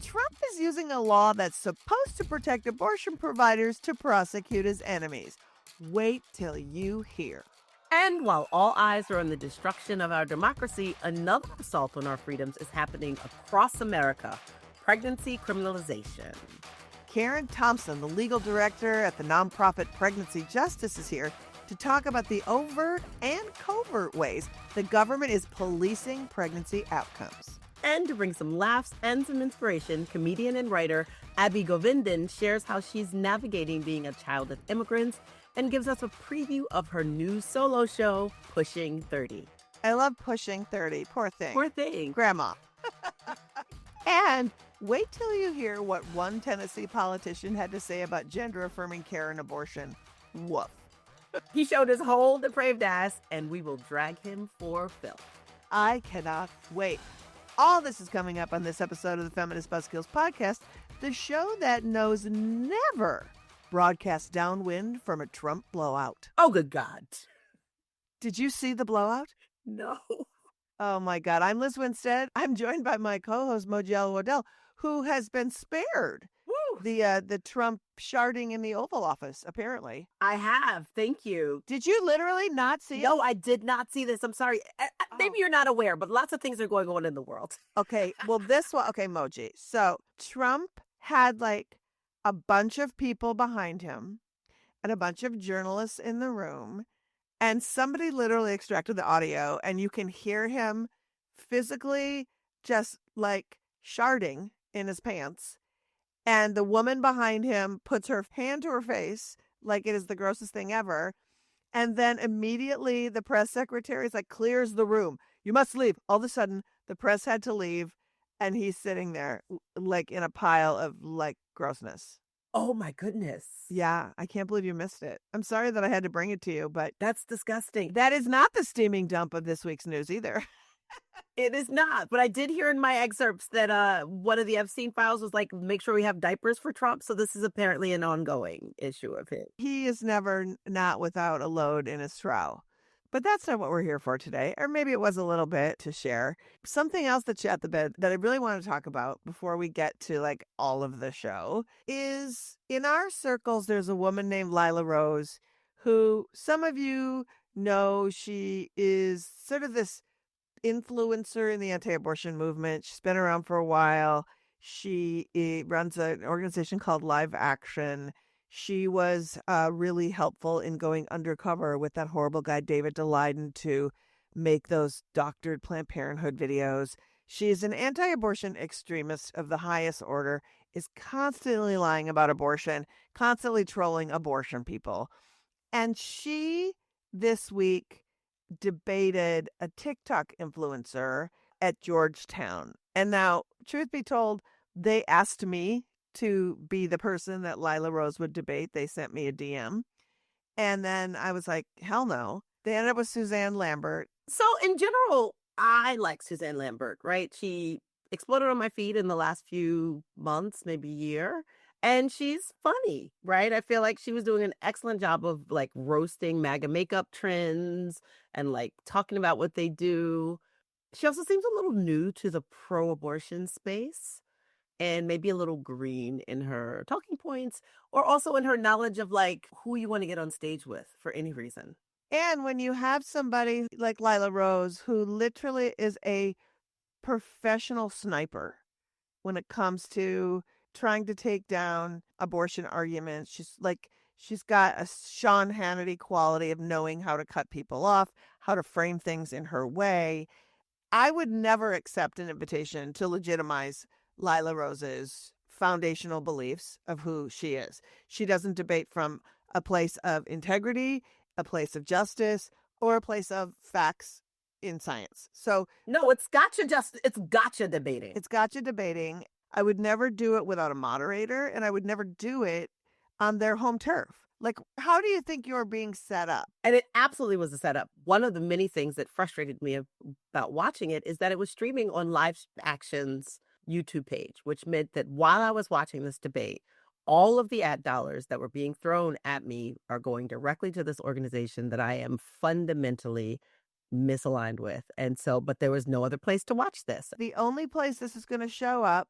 Trump is using a law that's supposed to protect abortion providers to prosecute his enemies. Wait till you hear. And while all eyes are on the destruction of our democracy, another assault on our freedoms is happening across America: pregnancy criminalization. Karen Thompson, the legal director at the nonprofit Pregnancy Justice, is here to talk about the overt and covert ways the government is policing pregnancy outcomes. And to bring some laughs and some inspiration, comedian and writer Abby Govindan shares how she's navigating being a child of immigrants and gives us a preview of her new solo show, Pushing 30. I love Pushing 30. Poor thing. Poor thing. Grandma. And wait till you hear what one Tennessee politician had to say about gender-affirming care and abortion. Woof. He showed his whole depraved ass, and we will drag him for filth. I cannot wait. All this is coming up on this episode of the Feminist Buzzkills podcast, the show that knows never broadcast downwind from a Trump blowout. Oh, good God. Did you see the blowout? No. Oh, my God. I'm Liz Winstead. I'm joined by my co-host, Moji Waddell, who has been spared Woo. the Trump sharding in the Oval Office, apparently. I have. Thank you. Did you literally not see it? No, I did not see this. I'm sorry. Maybe you're not aware, but lots of things are going on in the world. Okay. Well, this one. Okay, Moji. So Trump had like a bunch of people behind him and a bunch of journalists in the room. And somebody literally extracted the audio, and you can hear him physically just like sharding in his pants. And the woman behind him puts her hand to her face like it is the grossest thing ever. And then immediately the press secretary is like, clears the room. You must leave. All of a sudden, the press had to leave, and he's sitting there like in a pile of like grossness. Oh, my goodness. Yeah, I can't believe you missed it. I'm sorry that I had to bring it to you, but That's disgusting. that is not the steaming dump of this week's news either. It is not. But I did hear in my excerpts that one of the Epstein files was like, make sure we have diapers for Trump. So this is apparently an ongoing issue of his. He is never not without a load in his trough. But that's not what we're here for today. Or maybe it was a little bit to share. Something else that shot the bed that I really want to talk about before we get to like all of the show is in our circles, there's a woman named Lila Rose who some of you know. She is sort of this influencer in the anti-abortion movement. She's been around for a while. She runs an organization called Live Action. She was really helpful in going undercover with that horrible guy, David DeLeiden, to make those doctored Planned Parenthood videos. She is an anti-abortion extremist of the highest order, is constantly lying about abortion, constantly trolling abortion people. And she, this week, debated a TikTok influencer at Georgetown. And now, truth be told, they asked me to be the person that Lila Rose would debate. They sent me a DM. And then I was like, hell no. They ended up with Suzanne Lambert. So in general, I like Suzanne Lambert, right? She exploded on my feed in the last few months, maybe year. And she's funny, right? I feel like she was doing an excellent job of like roasting MAGA makeup trends and like talking about what they do. She also seems a little new to the pro-abortion space and maybe a little green in her talking points or also in her knowledge of like who you want to get on stage with for any reason. And when you have somebody like Lila Rose, who literally is a professional sniper when it comes to trying to take down abortion arguments, she's got a Sean Hannity quality of knowing how to cut people off, how to frame things in her way. I would never accept an invitation to legitimize Lila Rose's foundational beliefs of who she is. She doesn't debate from a place of integrity, a place of justice, or a place of facts in science. So no, it's gotcha debating. It's gotcha debating. I would never do it without a moderator, and I would never do it on their home turf. Like, how do you think you're being set up? And it absolutely was a setup. One of the many things that frustrated me about watching it is that it was streaming on Live Action's YouTube page, which meant that while I was watching this debate, all of the ad dollars that were being thrown at me are going directly to this organization that I am fundamentally misaligned with. And so, but there was no other place to watch this. The only place this is going to show up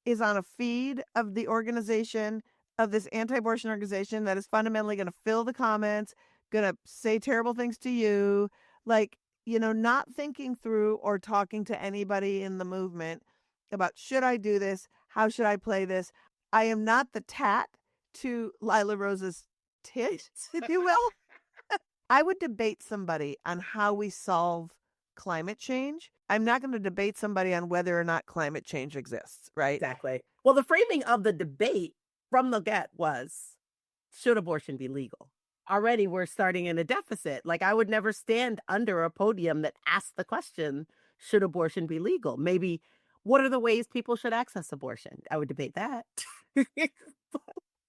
is on a feed of the organization, of this anti-abortion organization that is fundamentally going to fill the comments, going to say terrible things to you, like, not thinking through or talking to anybody in the movement about, should I do this? How should I play this? I am not the tat to Lila Rose's tit, if you will. I would debate somebody on how we solve climate change. I'm not going to debate somebody on whether or not climate change exists, right? Exactly. Well, the framing of the debate from the get was, should abortion be legal? Already we're starting in a deficit. Like, I would never stand under a podium that asked the question, should abortion be legal? Maybe, what are the ways people should access abortion? I would debate that.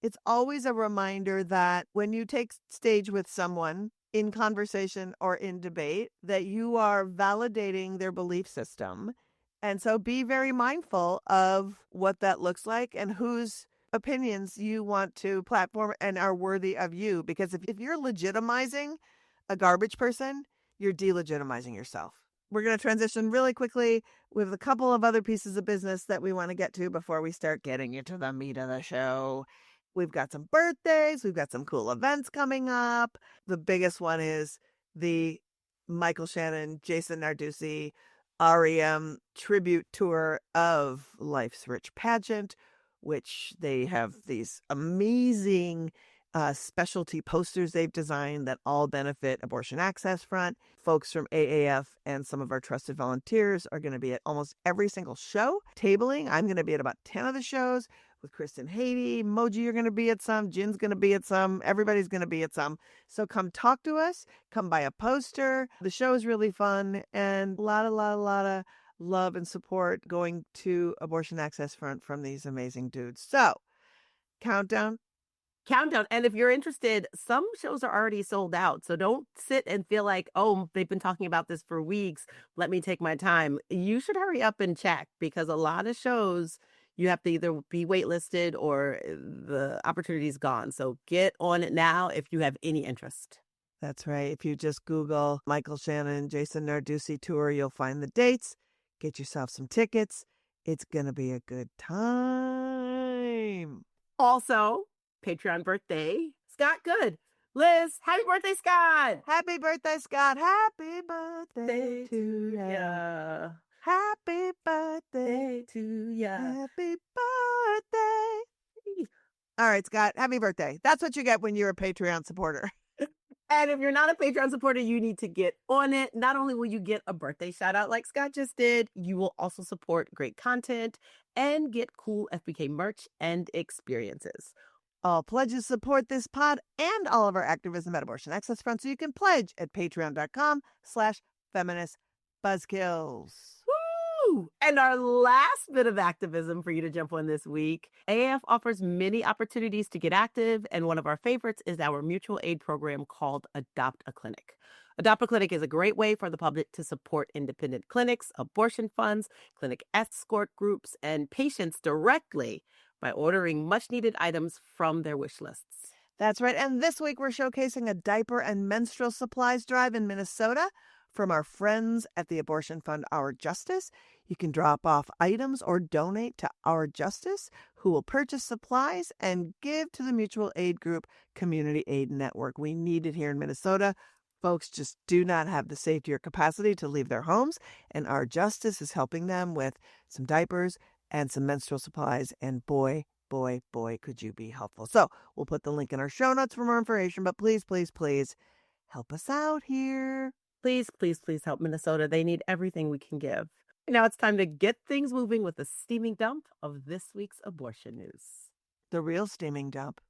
It's always a reminder that when you take stage with someone in conversation or in debate, that you are validating their belief system. And so be very mindful of what that looks like and whose opinions you want to platform and are worthy of you. Because if you're legitimizing a garbage person, you're delegitimizing yourself. We're going to transition really quickly with a couple of other pieces of business that we want to get to before we start getting into the meat of the show. We've got some birthdays. We've got some cool events coming up. The biggest one is the Michael Shannon, Jason Narducci, REM tribute tour of Life's Rich Pageant, which they have these amazing specialty posters they've designed that all benefit Abortion Access Front. Folks from AAF and some of our trusted volunteers are going to be at almost every single show. Tabling, I'm going to be at about 10 of the shows with Kristen Haiti. Moji, you're going to be at some. Jin's going to be at some. Everybody's going to be at some. So come talk to us. Come buy a poster. The show is really fun and a lot of love and support going to Abortion Access Front from these amazing dudes. So, countdown. And if you're interested, some shows are already sold out. So don't sit and feel like, oh, they've been talking about this for weeks. Let me take my time. You should hurry up and check, because a lot of shows, you have to either be waitlisted or the opportunity's gone. So get on it now if you have any interest. That's right. If you just Google Michael Shannon, Jason Narducci tour, you'll find the dates. Get yourself some tickets. It's going to be a good time. Also, Patreon birthday, Scott Good. Liz, happy birthday, Scott. Happy birthday, Scott. Happy birthday to ya. Happy birthday to ya. Happy birthday. All right, Scott, happy birthday. That's what you get when you're a Patreon supporter. And if you're not a Patreon supporter, you need to get on it. Not only will you get a birthday shout out like Scott just did, you will also support great content and get cool FBK merch and experiences. All pledges support this pod and all of our activism at Abortion Access Front, so you can pledge at patreon.com/Feminist Buzzkills. Woo! And our last bit of activism for you to jump on this week, AF offers many opportunities to get active, and one of our favorites is our mutual aid program called Adopt a Clinic. Adopt a Clinic is a great way for the public to support independent clinics, abortion funds, clinic escort groups, and patients directly by ordering much-needed items from their wish lists. That's right. And this week, we're showcasing a diaper and menstrual supplies drive in Minnesota from our friends at the abortion fund Our Justice. You can drop off items or donate to Our Justice, who will purchase supplies and give to the mutual aid group Community Aid Network. We need it here in Minnesota. Folks just do not have the safety or capacity to leave their homes, and Our Justice is helping them with some diapers and some menstrual supplies, and boy, could you be helpful. So we'll put the link in our show notes for more information, but please help us out here. Please help Minnesota. They need everything we can give. Now it's time to get things moving with the steaming dump of this week's abortion news. The real steaming dump.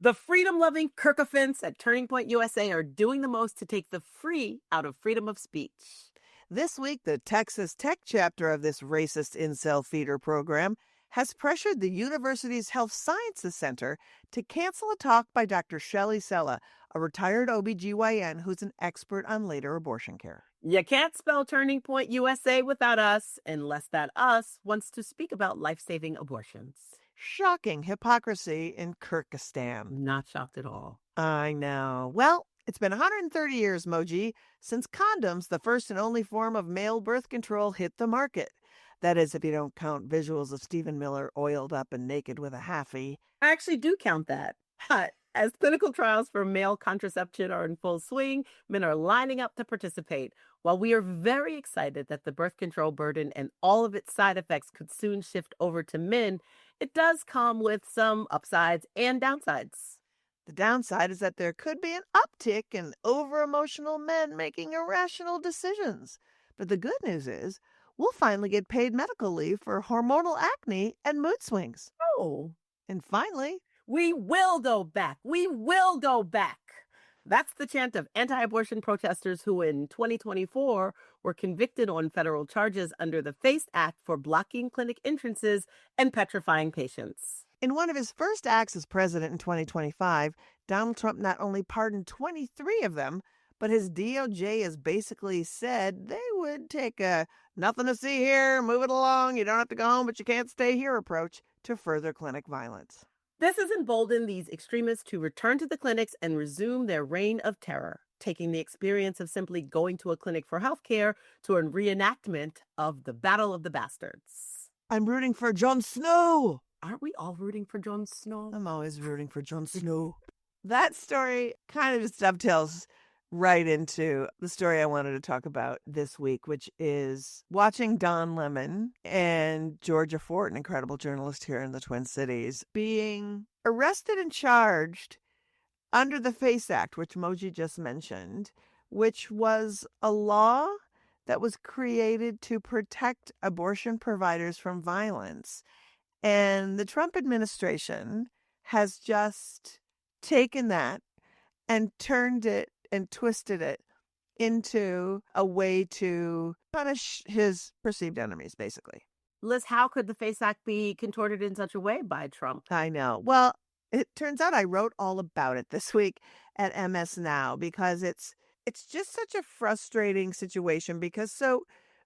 The freedom-loving Kirkoffins at Turning Point USA are doing the most to take the free out of freedom of speech. This week, the Texas Tech chapter of this racist incel feeder program has pressured the university's Health Sciences Center to cancel a talk by Dr. Shelley Sella, a retired OBGYN who's an expert on later abortion care. You can't spell Turning Point USA without us, unless that us wants to speak about life-saving abortions. Shocking hypocrisy in Kyrgyzstan. Not shocked at all. I know. Well, it's been 130 years, Moji, since condoms, the first and only form of male birth control, hit the market. That is, if you don't count visuals of Stephen Miller oiled up and naked with a halfie. I actually do count that. As clinical trials for male contraception are in full swing, men are lining up to participate. While we are very excited that the birth control burden and all of its side effects could soon shift over to men, it does come with some upsides and downsides. The downside is that there could be an uptick in over-emotional men making irrational decisions. But the good news is we'll finally get paid medical leave for hormonal acne and mood swings. Oh, And finally, we will go back. We will go back. That's the chant of anti abortion protesters who in 2024 were convicted on federal charges under the FACE Act for blocking clinic entrances and petrifying patients. in one of his first acts as president in 2025, Donald Trump not only pardoned 23 of them, but his DOJ has basically said they would take a nothing to see here, move it along, you don't have to go home, but you can't stay here approach to further clinic violence. This has emboldened these extremists to return to the clinics and resume their reign of terror, taking the experience of simply going to a clinic for healthcare to a reenactment of the Battle of the Bastards. I'm rooting for Jon Snow. Aren't we all rooting for Jon Snow? I'm always rooting for Jon Snow. That story kind of just dovetails right into the story I wanted to talk about this week, which is watching Don Lemon and Georgia Fort, an incredible journalist here in the Twin Cities, being arrested and charged under the FACE Act, which Moji just mentioned, which was a law that was created to protect abortion providers from violence. And the Trump administration has just taken that and turned it and twisted it into a way to punish his perceived enemies, basically. Liz, how could the FACE Act be contorted in such a way by Trump? I know. Well, it turns out I wrote all about it this week at MS Now because it's just such a frustrating situation because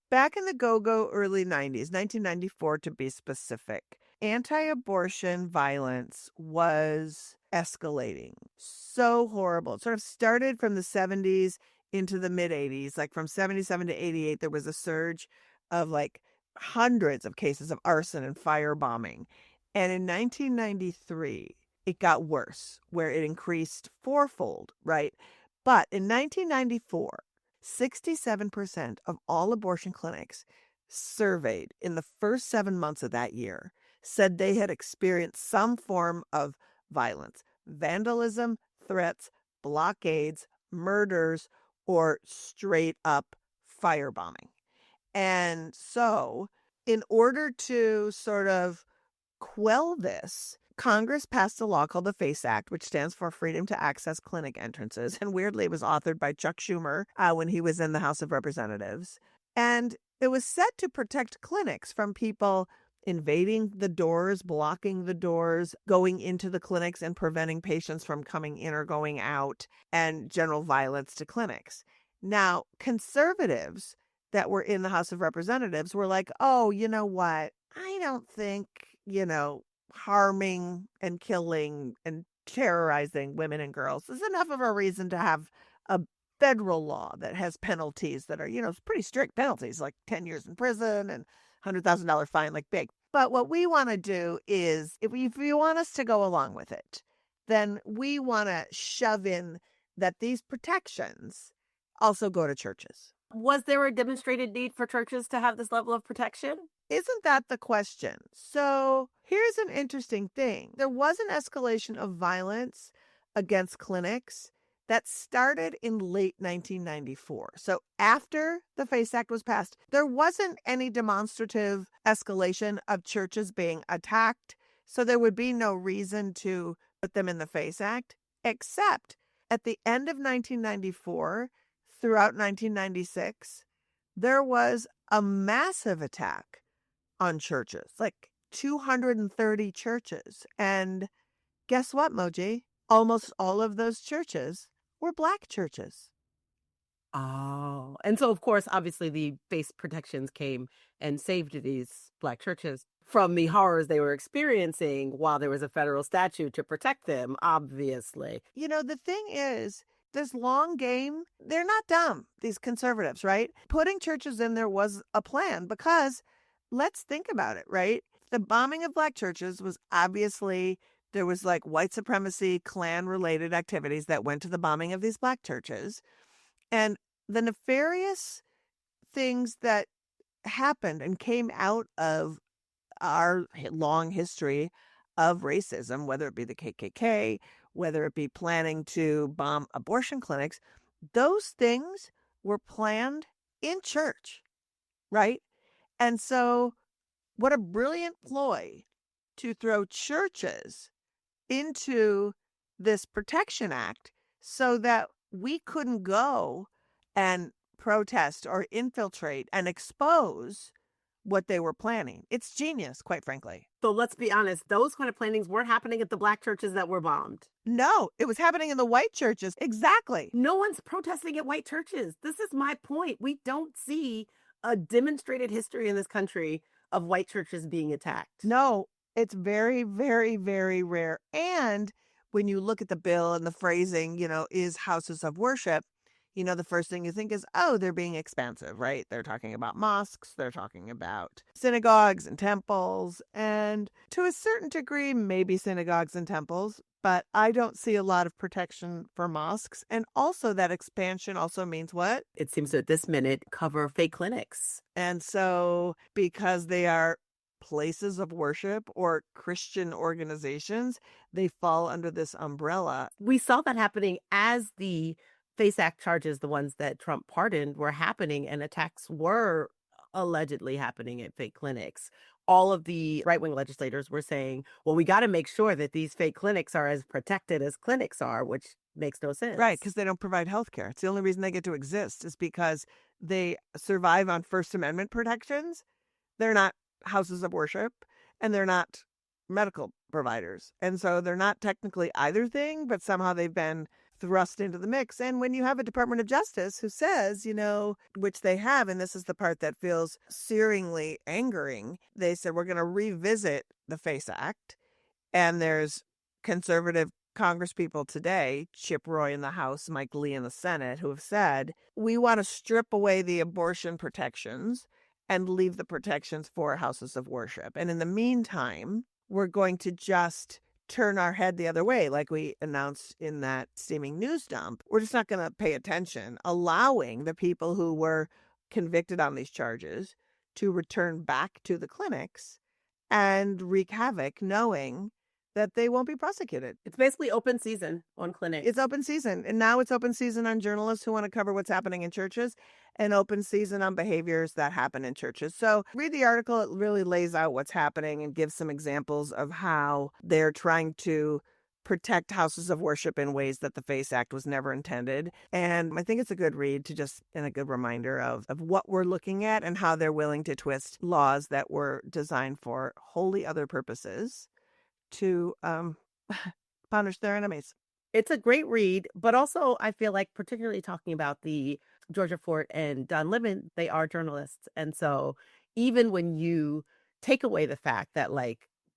back in the go-go early 90s, 1994 to be specific, anti-abortion violence was escalating. So horrible. It sort of started from the 70s into the mid 80s. Like from 77 to 88, there was a surge of like hundreds of cases of arson and firebombing. And in 1993, it got worse, where it increased fourfold, right? But in 1994, 67% of all abortion clinics surveyed in the first 7 months of that year said they had experienced some form of violence, vandalism, threats, blockades, murders, or straight up firebombing. And so, in order to sort of quell this, Congress passed a law called the FACE Act, which stands for Freedom to Access Clinic Entrances. And weirdly, it was authored by Chuck Schumer when he was in the House of Representatives. And it was set to protect clinics from people invading the doors, blocking the doors, going into the clinics and preventing patients from coming in or going out, and general violence to clinics. Now, conservatives that were in the House of Representatives were like, oh, you know what? I don't think, harming and killing and terrorizing women and girls is enough of a reason to have a federal law that has penalties that are, pretty strict penalties, like 10 years in prison and $100,000 fine, like big. But what we want to do is, if you want us to go along with it, then we want to shove in that these protections also go to churches. Was there a demonstrated need for churches to have this level of protection? Isn't that the question? So here's an interesting thing. There was an escalation of violence against clinics that started in late 1994. So after the FACE Act was passed, there wasn't any demonstrative escalation of churches being attacked. So there would be no reason to put them in the FACE Act, except at the end of 1994, throughout 1996, there was a massive attack on churches, like 230 churches. And guess what, Moji? Almost all of those churches were Black churches. Oh, and so, of course, obviously the FACE protections came and saved these Black churches from the horrors they were experiencing while there was a federal statute to protect them, obviously. The thing is, this long game, they're not dumb, these conservatives, right? Putting churches in there was a plan because let's think about it, right? The bombing of Black churches was obviously, there was like white supremacy, Klan related activities that went to the bombing of these Black churches. And the nefarious things that happened and came out of our long history of racism, whether it be the KKK, whether it be planning to bomb abortion clinics, those things were planned in church, right? And so, what a brilliant ploy to throw churches into this Protection Act so that we couldn't go and protest or infiltrate and expose what they were planning. It's genius, quite frankly. So let's be honest, those kind of plannings weren't happening at the Black churches that were bombed. No, it was happening in the white churches. Exactly. No one's protesting at white churches. This is my point. We don't see a demonstrated history in this country of white churches being attacked. No, it's very, very, very rare. And when you look at the bill and the phrasing, is houses of worship, the first thing you think is, oh, they're being expansive, right? They're talking about mosques, they're talking about synagogues and temples, and to a certain degree, maybe synagogues and temples, but I don't see a lot of protection for mosques. And also that expansion also means what? It seems to at this minute cover fake clinics. And so because they are places of worship or Christian organizations, they fall under this umbrella. We saw that happening as the FACE Act charges, the ones that Trump pardoned, were happening and attacks were allegedly happening at fake clinics. All of the right-wing legislators were saying, well, we got to make sure that these fake clinics are as protected as clinics are, which makes no sense. Right, because they don't provide health care. It's the only reason they get to exist is because they survive on First Amendment protections. They're not houses of worship, and they're not medical providers. And so they're not technically either thing, but somehow they've been thrust into the mix. And when you have a Department of Justice who says, which they have, and this is the part that feels searingly angering, they said, we're going to revisit the FACE Act. And there's conservative congresspeople today, Chip Roy in the House, Mike Lee in the Senate, who have said, we want to strip away the abortion protections and leave the protections for houses of worship. And in the meantime, we're going to just turn our head the other way, like we announced in that steaming news dump. We're just not going to pay attention, allowing the people who were convicted on these charges to return back to the clinics and wreak havoc, knowing that they won't be prosecuted. It's basically open season on clinics. It's open season. And now it's open season on journalists who want to cover what's happening in churches, and open season on behaviors that happen in churches. So read the article. It really lays out what's happening and gives some examples of how they're trying to protect houses of worship in ways that the FACE Act was never intended. And I think it's a good read and a good reminder of what we're looking at and how they're willing to twist laws that were designed for wholly other purposes to punish their enemies. It's a great read, but also I feel like particularly talking about the Georgia Fort and Don Lemon, they are journalists. And so even when you take away the fact that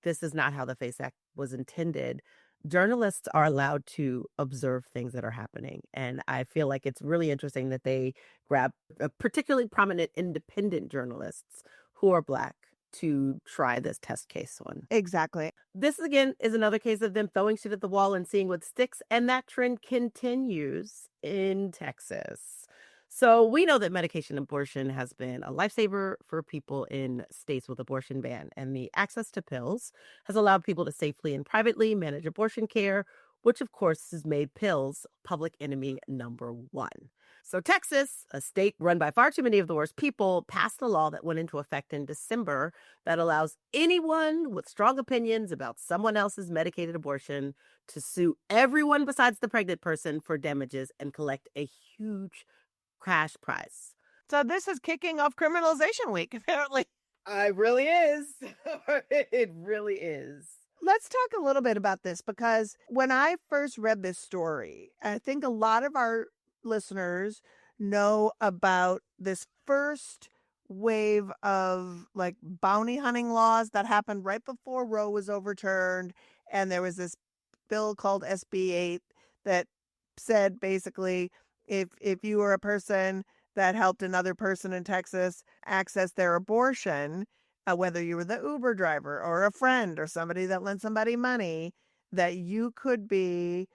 this is not how the FACE Act was intended, journalists are allowed to observe things that are happening. And I feel like it's really interesting that they grab particularly prominent independent journalists who are Black to try this test case on. Exactly. This, again, is another case of them throwing shit at the wall and seeing what sticks, and that trend continues in Texas. So we know that medication abortion has been a lifesaver for people in states with abortion ban, and the access to pills has allowed people to safely and privately manage abortion care, which of course has made pills public enemy number one. So Texas, a state run by far too many of the worst people, passed a law that went into effect in December that allows anyone with strong opinions about someone else's medicated abortion to sue everyone besides the pregnant person for damages and collect a huge cash prize. So this is kicking off criminalization week, apparently. It really is. It really is. Let's talk a little bit about this, because when I first read this story, I think a lot of our listeners know about this first wave of bounty hunting laws that happened right before Roe was overturned. And there was this bill called SB 8 that said basically if you were a person that helped another person in Texas access their abortion, whether you were the Uber driver or a friend or somebody that lent somebody money, that you could be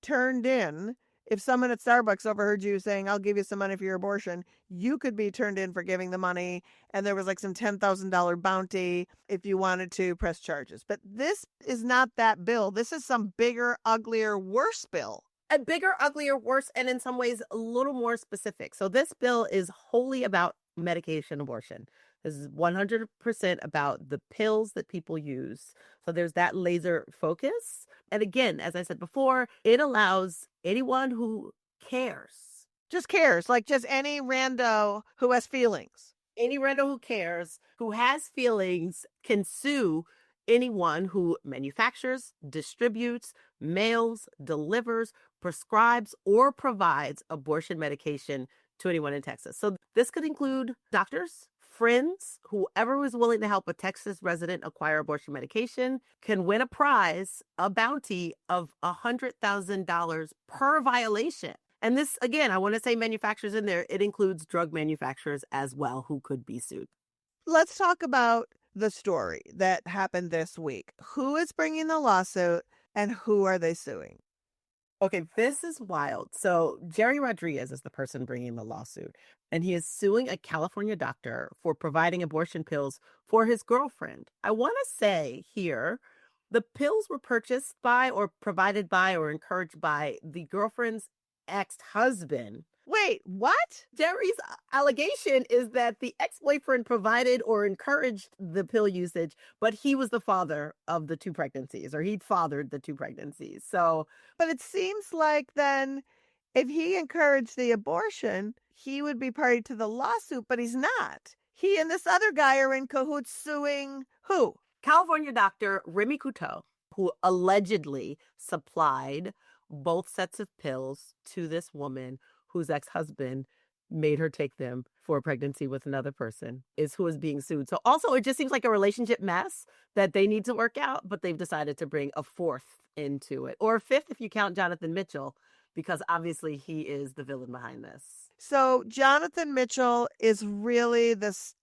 turned in. If someone at Starbucks overheard you saying, I'll give you some money for your abortion, you could be turned in for giving the money. And there was like some $10,000 bounty if you wanted to press charges. But this is not that bill. This is some bigger, uglier, worse bill. A bigger, uglier, worse, and in some ways a little more specific. So this bill is wholly about medication abortion. This is 100% about the pills that people use. So there's that laser focus. And again, as I said before, it allows anyone who cares, Just cares, like just any rando who has feelings. any rando who cares, who has feelings, can sue anyone who manufactures, distributes, mails, delivers, prescribes, or provides abortion medication to anyone in Texas. So this could include doctors, friends, whoever was willing to help a Texas resident acquire abortion medication can win a prize, a bounty of $100,000 per violation. And this, again, I want to say manufacturers in there, it includes drug manufacturers as well who could be sued. Let's talk about the story that happened this week. Who is bringing the lawsuit and who are they suing? Okay, this is wild. So Jerry Rodriguez is the person bringing the lawsuit, and he is suing a California doctor for providing abortion pills for his girlfriend. I want to say here, the pills were purchased by or provided by or encouraged by the girlfriend's ex-husband. Wait, what? Jerry's allegation is that the ex-boyfriend provided or encouraged the pill usage, but he was the father of the two pregnancies, or he'd fathered the two pregnancies. So, But it seems like then if he encouraged the abortion, he would be party to the lawsuit, but he's not. He and this other guy are in cahoots suing who? California doctor Remy Couteau, who allegedly supplied both sets of pills to this woman whose ex-husband made her take them for a pregnancy with another person, is who is being sued. So also, it just seems like a relationship mess that they need to work out, but they've decided to bring a fourth into it, or a fifth if you count Jonathan Mitchell, because obviously he is the villain behind this. So Jonathan Mitchell is really this,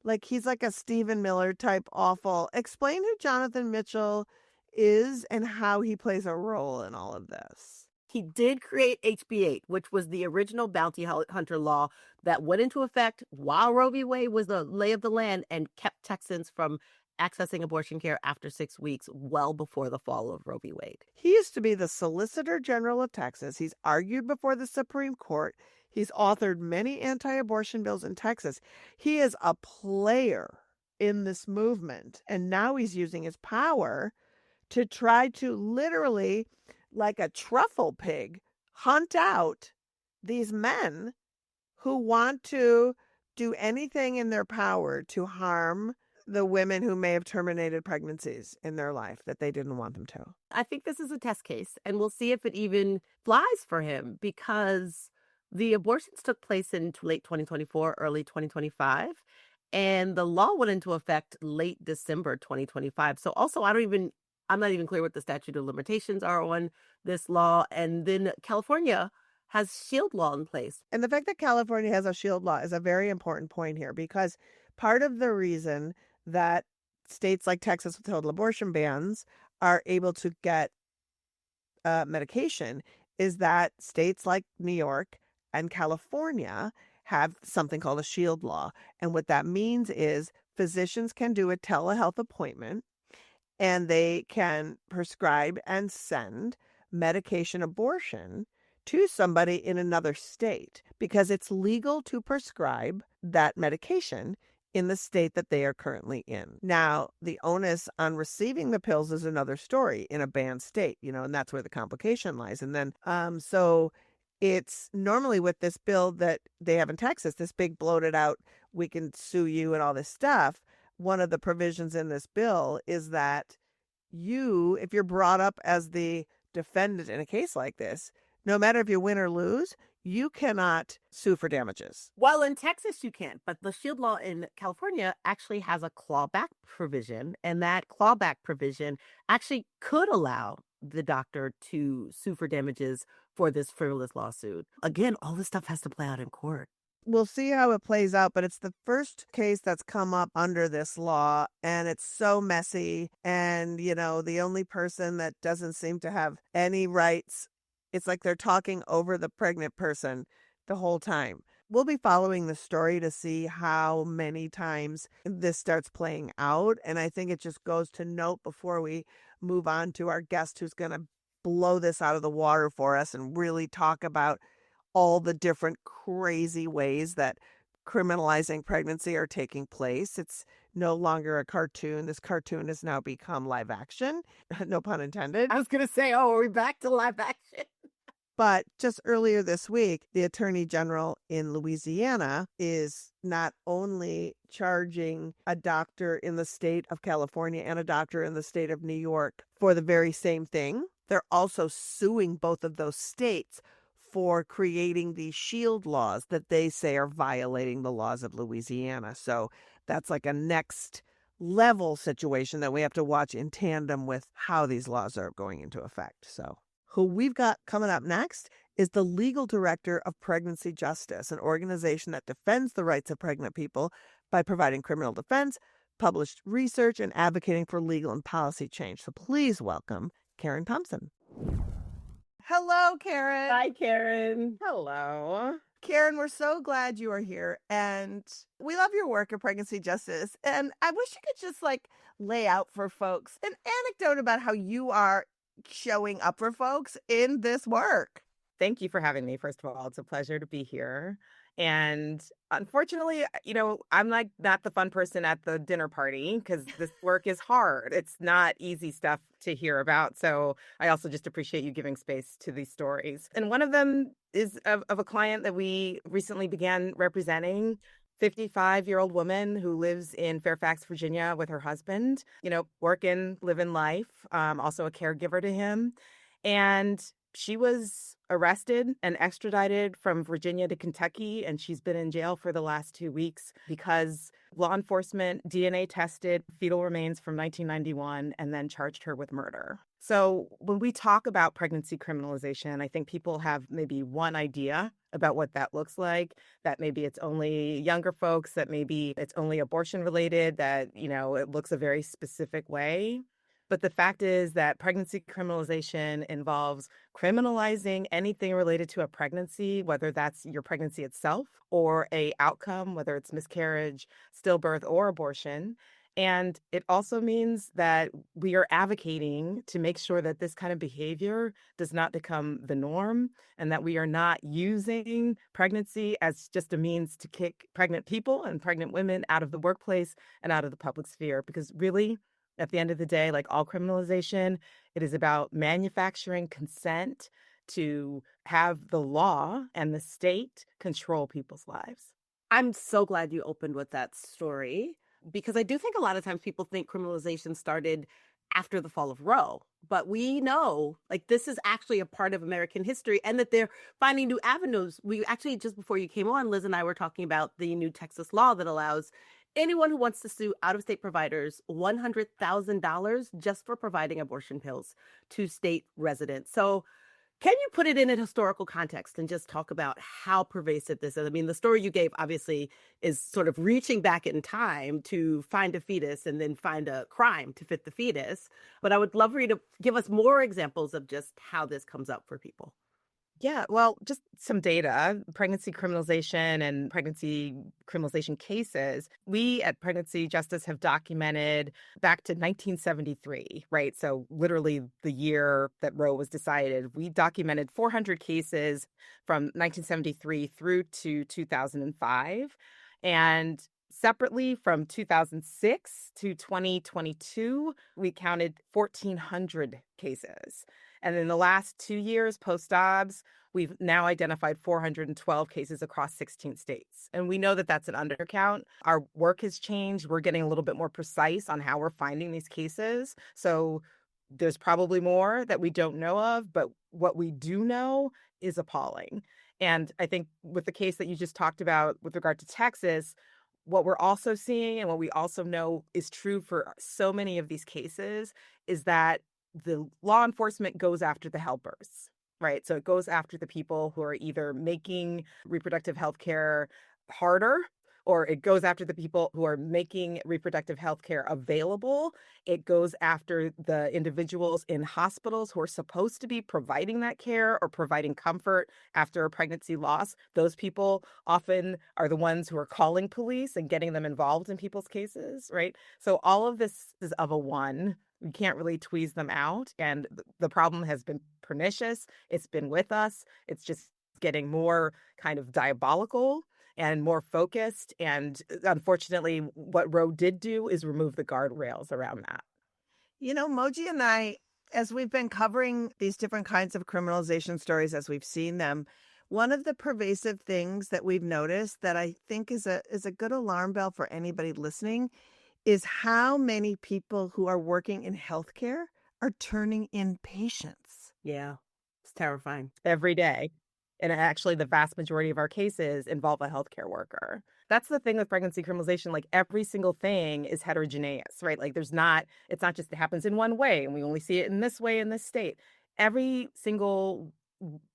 like he's like a Stephen Miller type awful. Explain who Jonathan Mitchell is and how he plays a role in all of this. He did create HB8, which was the original bounty hunter law that went into effect while Roe v. Wade was the lay of the land and kept Texans from accessing abortion care after 6 weeks, well before the fall of Roe v. Wade. He used to be the Solicitor General of Texas. He's argued before the Supreme Court. He's authored many anti-abortion bills in Texas. He is a player in this movement, and now he's using his power to try to literally, like a truffle pig, hunt out these men who want to do anything in their power to harm the women who may have terminated pregnancies in their life that they didn't want them to. I think this is a test case, and we'll see if it even flies for him, because the abortions took place in late 2024, early 2025, and the law went into effect late December 2025. So also, I'm not even clear what the statute of limitations are on this law. And then California has shield law in place. And the fact that California has a shield law is a very important point here, because part of the reason that states like Texas with total abortion bans are able to get medication is that states like New York and California have something called a shield law. And what that means is physicians can do a telehealth appointment and they can prescribe and send medication abortion to somebody in another state because it's legal to prescribe that medication in the state that they are currently in. Now, the onus on receiving the pills is another story in a banned state, and that's where the complication lies. And then, so it's normally with this bill that they have in Texas, this big bloated out, we can sue you and all this stuff. One of the provisions in this bill is that if you're brought up as the defendant in a case like this, no matter if you win or lose, you cannot sue for damages. Well, in Texas, you can't, but the shield law in California actually has a clawback provision, and that clawback provision actually could allow the doctor to sue for damages for this frivolous lawsuit. Again, all this stuff has to play out in court. We'll see how it plays out, but it's the first case that's come up under this law, and it's so messy. And, the only person that doesn't seem to have any rights, it's like they're talking over the pregnant person the whole time. We'll be following the story to see how many times this starts playing out. And I think it just goes to note before we move on to our guest who's going to blow this out of the water for us and really talk about all the different crazy ways that criminalizing pregnancy are taking place. It's no longer a cartoon. This cartoon has now become live action. No pun intended. I was going to say, oh, are we back to live action? But just earlier this week, the Attorney General in Louisiana is not only charging a doctor in the state of California and a doctor in the state of New York for the very same thing, they're also suing both of those states for creating these shield laws that they say are violating the laws of Louisiana. So that's like a next level situation that we have to watch in tandem with how these laws are going into effect. So who we've got coming up next is the legal director of Pregnancy Justice, an organization that defends the rights of pregnant people by providing criminal defense, published research, and advocating for legal and policy change. So please welcome Karen Thompson. Hello, Karen. Hi, Karen. Hello. Karen, we're so glad you are here, and we love your work at Pregnancy Justice. And I wish you could just lay out for folks an anecdote about how you are showing up for folks in this work. Thank you for having me. First of all, it's a pleasure to be here. And unfortunately, I'm not the fun person at the dinner party because this work is hard. It's not easy stuff to hear about. So I also just appreciate you giving space to these stories. And one of them is of a client that we recently began representing. 55-year-old woman who lives in Fairfax, Virginia with her husband, working, living life, also a caregiver to him. And she was arrested and extradited from Virginia to Kentucky, and she's been in jail for the last 2 weeks because law enforcement DNA tested fetal remains from 1991 and then charged her with murder. So when we talk about pregnancy criminalization, I think people have maybe one idea about what that looks like, that maybe it's only younger folks, that maybe it's only abortion related, that, it looks a very specific way. But the fact is that pregnancy criminalization involves criminalizing anything related to a pregnancy, whether that's your pregnancy itself or a outcome, whether it's miscarriage, stillbirth, or abortion. And it also means that we are advocating to make sure that this kind of behavior does not become the norm and that we are not using pregnancy as just a means to kick pregnant people and pregnant women out of the workplace and out of the public sphere. Because really, at the end of the day, like all criminalization, it is about manufacturing consent to have the law and the state control people's lives. I'm so glad you opened with that story because I do think a lot of times people think criminalization started after the fall of Roe, but we know this is actually a part of American history and that they're finding new avenues. We actually, just before you came on, Liz and I were talking about the new Texas law that allows anyone who wants to sue out-of-state providers $100,000 just for providing abortion pills to state residents. So can you put it in a historical context and just talk about how pervasive this is? I mean, the story you gave obviously is sort of reaching back in time to find a fetus and then find a crime to fit the fetus. But I would love for you to give us more examples of just how this comes up for people. Yeah, well, just some data, pregnancy criminalization and pregnancy criminalization cases. We at Pregnancy Justice have documented back to 1973, right? So literally the year that Roe was decided. We documented 400 cases from 1973 through to 2005. And separately, from 2006 to 2022, we counted 1,400 cases. And in the last 2 years post-obs, we've now identified 412 cases across 16 states. And we know that that's an undercount. Our work has changed. We're getting a little bit more precise on how we're finding these cases. So there's probably more that we don't know of, but what we do know is appalling. And I think with the case that you just talked about with regard to Texas, what we're also seeing and what we also know is true for so many of these cases is that the law enforcement goes after the helpers, right? So it goes after the people who are either making reproductive health care harder, or it goes after the people who are making reproductive health care available. It goes after the individuals in hospitals who are supposed to be providing that care or providing comfort after a pregnancy loss. Those people often are the ones who are calling police and getting them involved in people's cases, right? So all of this is of a one. We can't really tweeze them out. And the problem has been pernicious. It's been with us. It's just getting more kind of diabolical and more focused. And unfortunately, what Roe did do is remove the guardrails around that. You know, Moji and I, as we've been covering these different kinds of criminalization stories as we've seen them, one of the pervasive things that we've noticed that I think is a good alarm bell for anybody listening is how many people who are working in healthcare are turning in patients. Yeah, it's terrifying. Every day. And actually, the vast majority of our cases involve a healthcare worker. That's the thing with pregnancy criminalization. Like every single thing is heterogeneous, right? Like it's not just it happens in one way and we only see it in this way in this state. Every single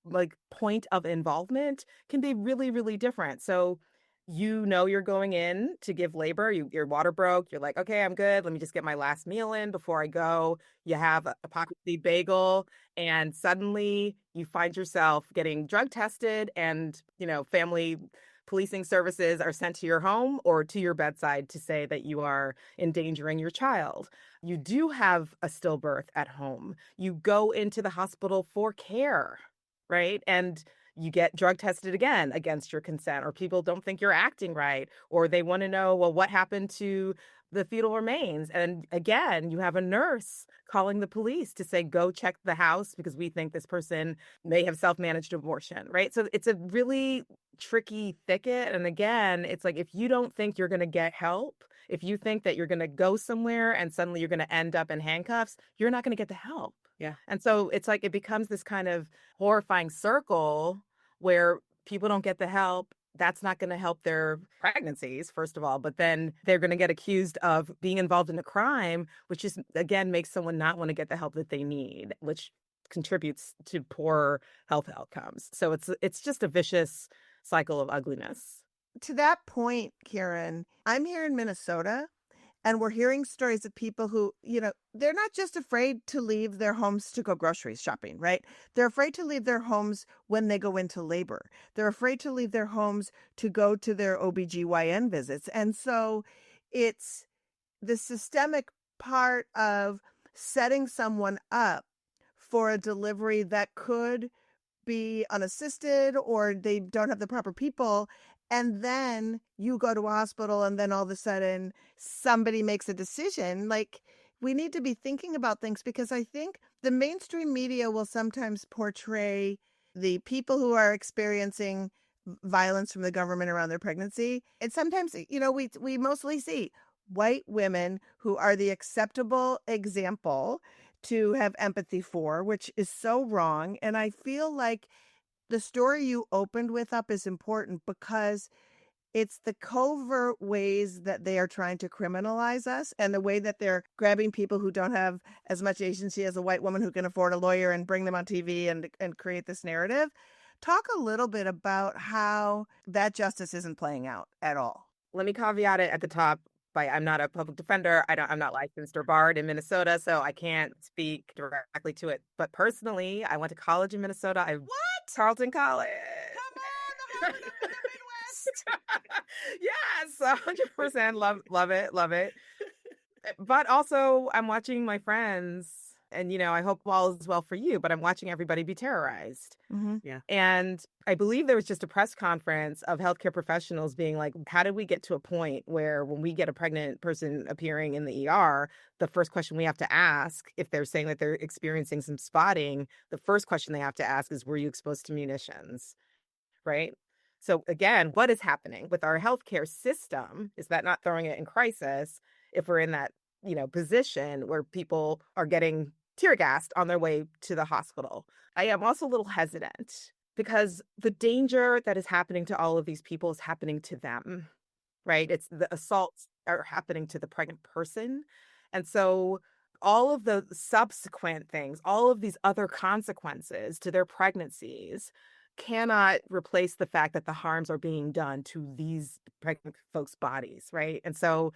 like point of involvement can be really, really different. So you're going in to give labor, your water broke, you're like, okay, I'm good. Let me just get my last meal in before I go. You have a pocket seed bagel, and suddenly you find yourself getting drug tested, and family policing services are sent to your home or to your bedside to say that you are endangering your child. You do have a stillbirth at home. You go into the hospital for care, right? And you get drug tested again against your consent, or people don't think you're acting right, or they want to know, well, what happened to the fetal remains? And again, you have a nurse calling the police to say, go check the house because we think this person may have self-managed abortion, right? So it's a really tricky thicket. And again, it's like, if you don't think you're going to get help, if you think that you're going to go somewhere and suddenly you're going to end up in handcuffs, you're not going to get the help. Yeah. And so it's like it becomes this kind of horrifying circle where people don't get the help. That's not going to help their pregnancies, first of all, but then they're going to get accused of being involved in a crime, which just, again, makes someone not want to get the help that they need, which contributes to poor health outcomes. So it's just a vicious cycle of ugliness. To that point, Karen, I'm here in Minnesota. And we're hearing stories of people who, they're not just afraid to leave their homes to go grocery shopping, right? They're afraid to leave their homes when they go into labor. They're afraid to leave their homes to go to their OBGYN visits. And so it's the systemic part of setting someone up for a delivery that could be unassisted or they don't have the proper people. And then you go to a hospital and then all of a sudden somebody makes a decision. Like, we need to be thinking about things because I think the mainstream media will sometimes portray the people who are experiencing violence from the government around their pregnancy. And sometimes, we mostly see white women who are the acceptable example to have empathy for, which is so wrong. And I feel like the story you opened with up is important because it's the covert ways that they are trying to criminalize us and the way that they're grabbing people who don't have as much agency as a white woman who can afford a lawyer and bring them on TV and create this narrative. Talk a little bit about how that justice isn't playing out at all. Let me caveat it at the top. I'm not a public defender. I'm not licensed or barred in Minnesota, so I can't speak directly to it. But personally, I went to college in Minnesota. What? Tarleton College. Come on, the Harvard of the Midwest. Yes, 100%. Love it. But also, I'm watching my friends, and I hope all is well for you, but I'm watching everybody be terrorized. Mm-hmm. Yeah. And I believe there was just a press conference of healthcare professionals being like, how did we get to a point where when we get a pregnant person appearing in the ER, the first question we have to ask, if they're saying that they're experiencing some spotting, the first question they have to ask is, were you exposed to munitions? Right? So again, what is happening with our healthcare system? Is that not throwing it in crisis if we're in that, position where people are getting tear gassed on their way to the hospital? I am also a little hesitant because the danger that is happening to all of these people is happening to them, right? It's the assaults are happening to the pregnant person. And so all of the subsequent things, all of these other consequences to their pregnancies cannot replace the fact that the harms are being done to these pregnant folks' bodies, right? And so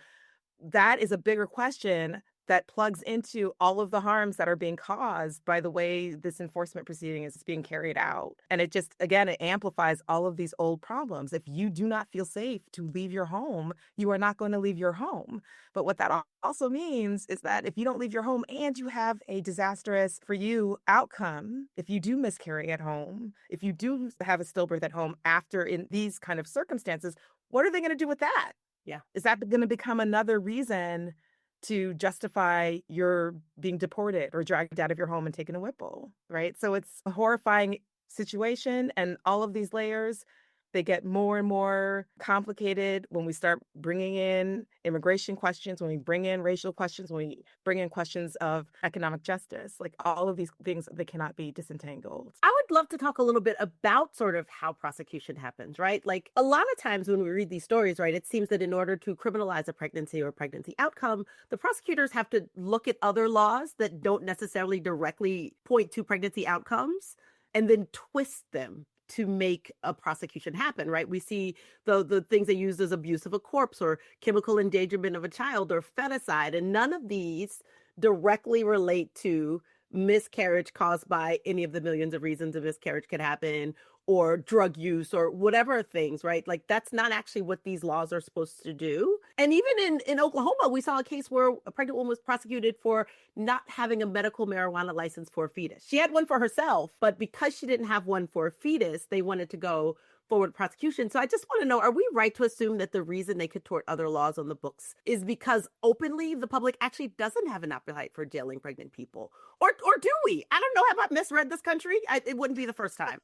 that is a bigger question that plugs into all of the harms that are being caused by the way this enforcement proceeding is being carried out. And it just, again, it amplifies all of these old problems. If you do not feel safe to leave your home, you are not going to leave your home. But what that also means is that if you don't leave your home and you have a disastrous for you outcome, if you do miscarry at home, if you do have a stillbirth at home after in these kind of circumstances, what are they going to do with that? Yeah. Is that going to become another reason to justify your being deported or dragged out of your home and taken to Whipple, right? So it's a horrifying situation, and all of these layers, they get more and more complicated when we start bringing in immigration questions, when we bring in racial questions, when we bring in questions of economic justice. Like all of these things, they cannot be disentangled. I would love to talk a little bit about sort of how prosecution happens, right? Like a lot of times when we read these stories, right, it seems that in order to criminalize a pregnancy or pregnancy outcome, the prosecutors have to look at other laws that don't necessarily directly point to pregnancy outcomes and then twist them to make a prosecution happen, right? We see the things they use as abuse of a corpse or chemical endangerment of a child or feticide, and none of these directly relate to miscarriage caused by any of the millions of reasons a miscarriage could happen or drug use or whatever things, right? Like that's not actually what these laws are supposed to do. And even in Oklahoma, we saw a case where a pregnant woman was prosecuted for not having a medical marijuana license for a fetus. She had one for herself, but because she didn't have one for a fetus, they wanted to go forward prosecution. So I just want to know, are we right to assume that the reason they could tort other laws on the books is because openly the public actually doesn't have an appetite for jailing pregnant people? Or do we? I don't know. Have I misread this country? It wouldn't be the first time.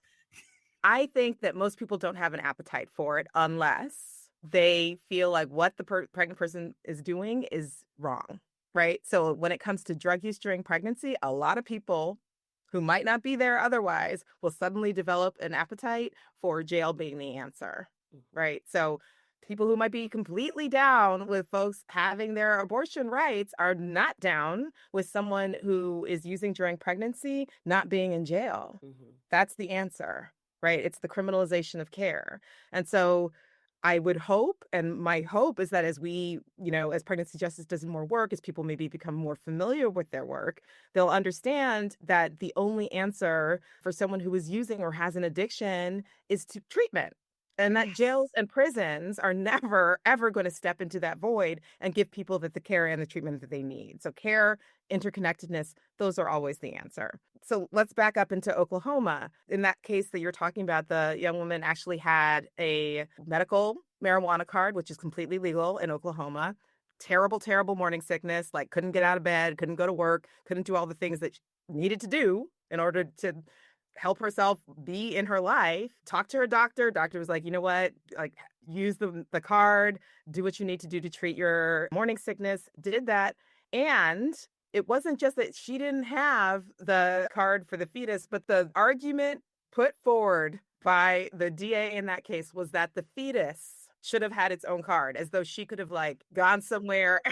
I think that most people don't have an appetite for it unless they feel like what the pregnant person is doing is wrong, right? So when it comes to drug use during pregnancy, a lot of people who might not be there otherwise will suddenly develop an appetite for jail being the answer, right? So people who might be completely down with folks having their abortion rights are not down with someone who is using during pregnancy not being in jail. That's the answer, right? It's the criminalization of care. And so I would hope, and my hope is that as we, as pregnancy justice does more work, as people maybe become more familiar with their work, they'll understand that the only answer for someone who is using or has an addiction is to treatment. And that jails and prisons are never, ever going to step into that void and give people the care and the treatment that they need. So care, interconnectedness, those are always the answer. So let's back up into Oklahoma. In that case that you're talking about, the young woman actually had a medical marijuana card, which is completely legal in Oklahoma. Terrible, terrible morning sickness, like couldn't get out of bed, couldn't go to work, couldn't do all the things that she needed to do in order to help herself be in her life. Talk to her doctor. Doctor was like, you know what? Like, use the card, do what you need to do to treat your morning sickness. Did that. And it wasn't just that she didn't have the card for the fetus, but the argument put forward by the DA in that case was that the fetus should have had its own card, as though she could have like gone somewhere,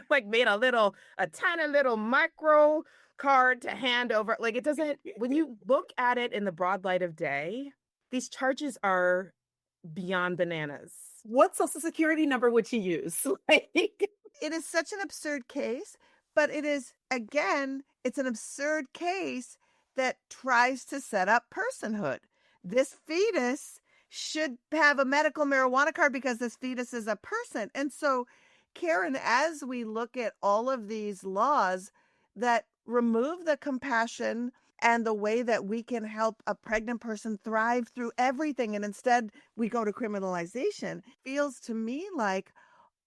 like made a tiny little micro card to hand over. Like it doesn't, when you look at it in the broad light of day, these charges are beyond bananas. What social security number would she use? It is such an absurd case, but it is, again, it's an absurd case that tries to set up personhood. This fetus should have a medical marijuana card because this fetus is a person. And so, Karen, as we look at all of these laws that remove the compassion and the way that we can help a pregnant person thrive through everything, and instead we go to criminalization, feels to me like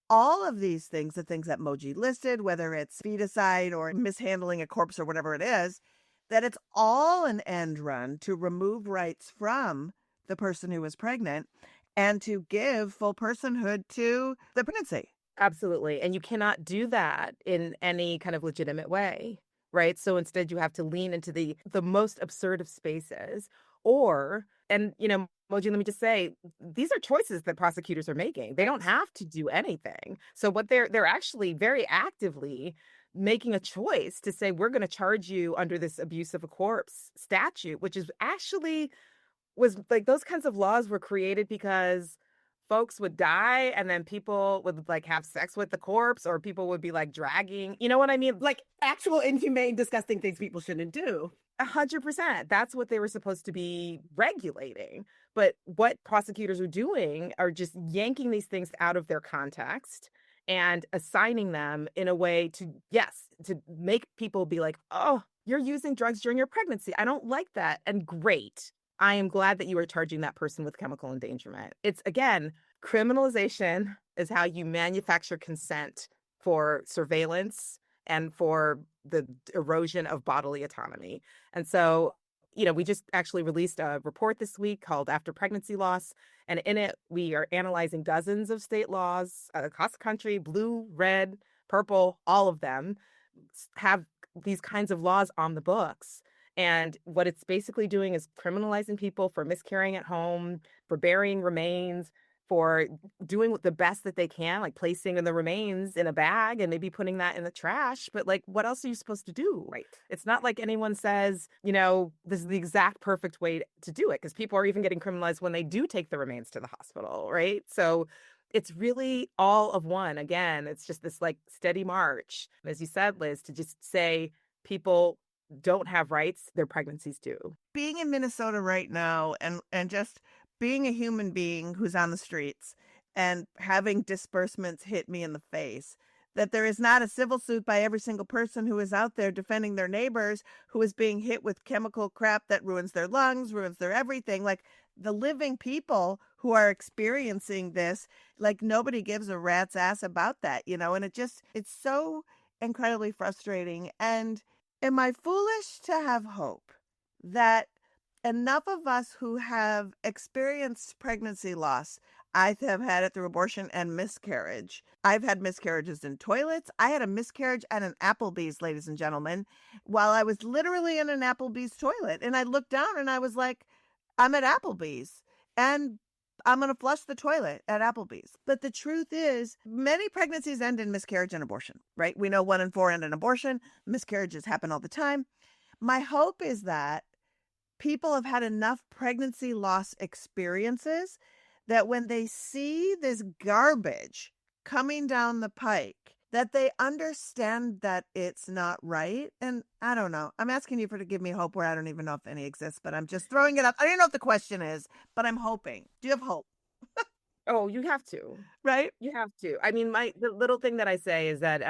all of these things, the things that Moji listed, whether it's feticide or mishandling a corpse or whatever it is, that it's all an end run to remove rights from the person who is pregnant and to give full personhood to the pregnancy. Absolutely. And you cannot do that in any kind of legitimate way, right? So instead you have to lean into the most absurd of spaces and Moji, let me just say, these are choices that prosecutors are making. They don't have to do anything. So what they're actually very actively making a choice to say, we're going to charge you under this abuse of a corpse statute, which is actually was like those kinds of laws were created because folks would die and then people would like have sex with the corpse, or people would be like dragging, you know what I mean? Like actual inhumane, disgusting things people shouldn't do. 100%. That's what they were supposed to be regulating. But what prosecutors are doing are just yanking these things out of their context and assigning them in a way to, yes, to make people be like, oh, you're using drugs during your pregnancy. I don't like that. And great. I am glad that you are charging that person with chemical endangerment. It's, again, criminalization is how you manufacture consent for surveillance and for the erosion of bodily autonomy. And so, we just actually released a report this week called After Pregnancy Loss. And in it, we are analyzing dozens of state laws across the country, blue, red, purple, all of them have these kinds of laws on the books. And what it's basically doing is criminalizing people for miscarrying at home, for burying remains, for doing the best that they can, like placing the remains in a bag and maybe putting that in the trash. But like, what else are you supposed to do? Right. It's not like anyone says, this is the exact perfect way to do it, because people are even getting criminalized when they do take the remains to the hospital, right? So it's really all of one. Again, it's just this like steady march, as you said, Liz, to just say people don't have rights, their pregnancies do. Being in Minnesota right now and just being a human being who's on the streets and having disbursements hit me in the face, that there is not a civil suit by every single person who is out there defending their neighbors who is being hit with chemical crap that ruins their lungs, ruins their everything. Like the living people who are experiencing this, like nobody gives a rat's ass about that, and it's so incredibly frustrating. And am I foolish to have hope that enough of us who have experienced pregnancy loss, I have had it through abortion and miscarriage. I've had miscarriages in toilets. I had a miscarriage at an Applebee's, ladies and gentlemen, while I was literally in an Applebee's toilet. And I looked down and I was like, I'm at Applebee's and I'm going to flush the toilet at Applebee's. But the truth is, many pregnancies end in miscarriage and abortion, right? We know 1 in 4 end in abortion. Miscarriages happen all the time. My hope is that people have had enough pregnancy loss experiences that when they see this garbage coming down the pike, that they understand that it's not right. And I don't know. I'm asking you to give me hope where I don't even know if any exists, but I'm just throwing it up. I don't know what the question is, but I'm hoping. Do you have hope? Oh, you have to. Right? You have to. I mean, the little thing that I say is that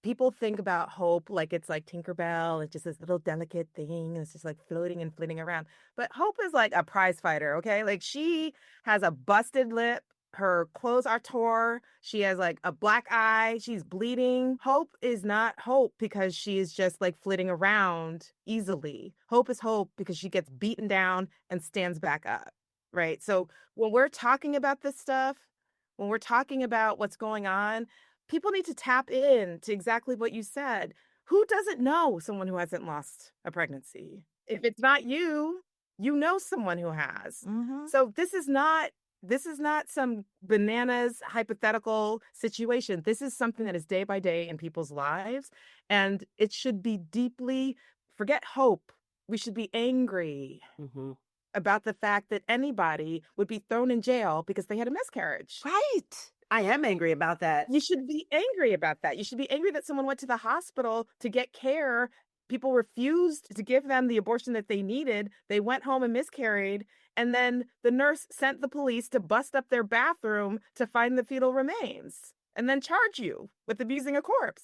people think about hope like it's like Tinkerbell. It's just this little delicate thing. It's just like floating and flitting around. But hope is like a prize fighter, okay? Like she has a busted lip. Her clothes are torn. She has like a black eye. She's bleeding. Hope is not hope because she is just like flitting around easily. Hope is hope because she gets beaten down and stands back up, right? So when we're talking about this stuff, when we're talking about what's going on, people need to tap in to exactly what you said. Who doesn't know someone who hasn't lost a pregnancy? If it's not you, you know someone who has. Mm-hmm. So this is not some bananas hypothetical situation. This is something that is day by day in people's lives. And it should be deeply, forget hope. We should be angry about the fact that anybody would be thrown in jail because they had a miscarriage. Right. I am angry about that. You should be angry about that. You should be angry that someone went to the hospital to get care. People refused to give them the abortion that they needed. They went home and miscarried. And then the nurse sent the police to bust up their bathroom to find the fetal remains and then charge you with abusing a corpse.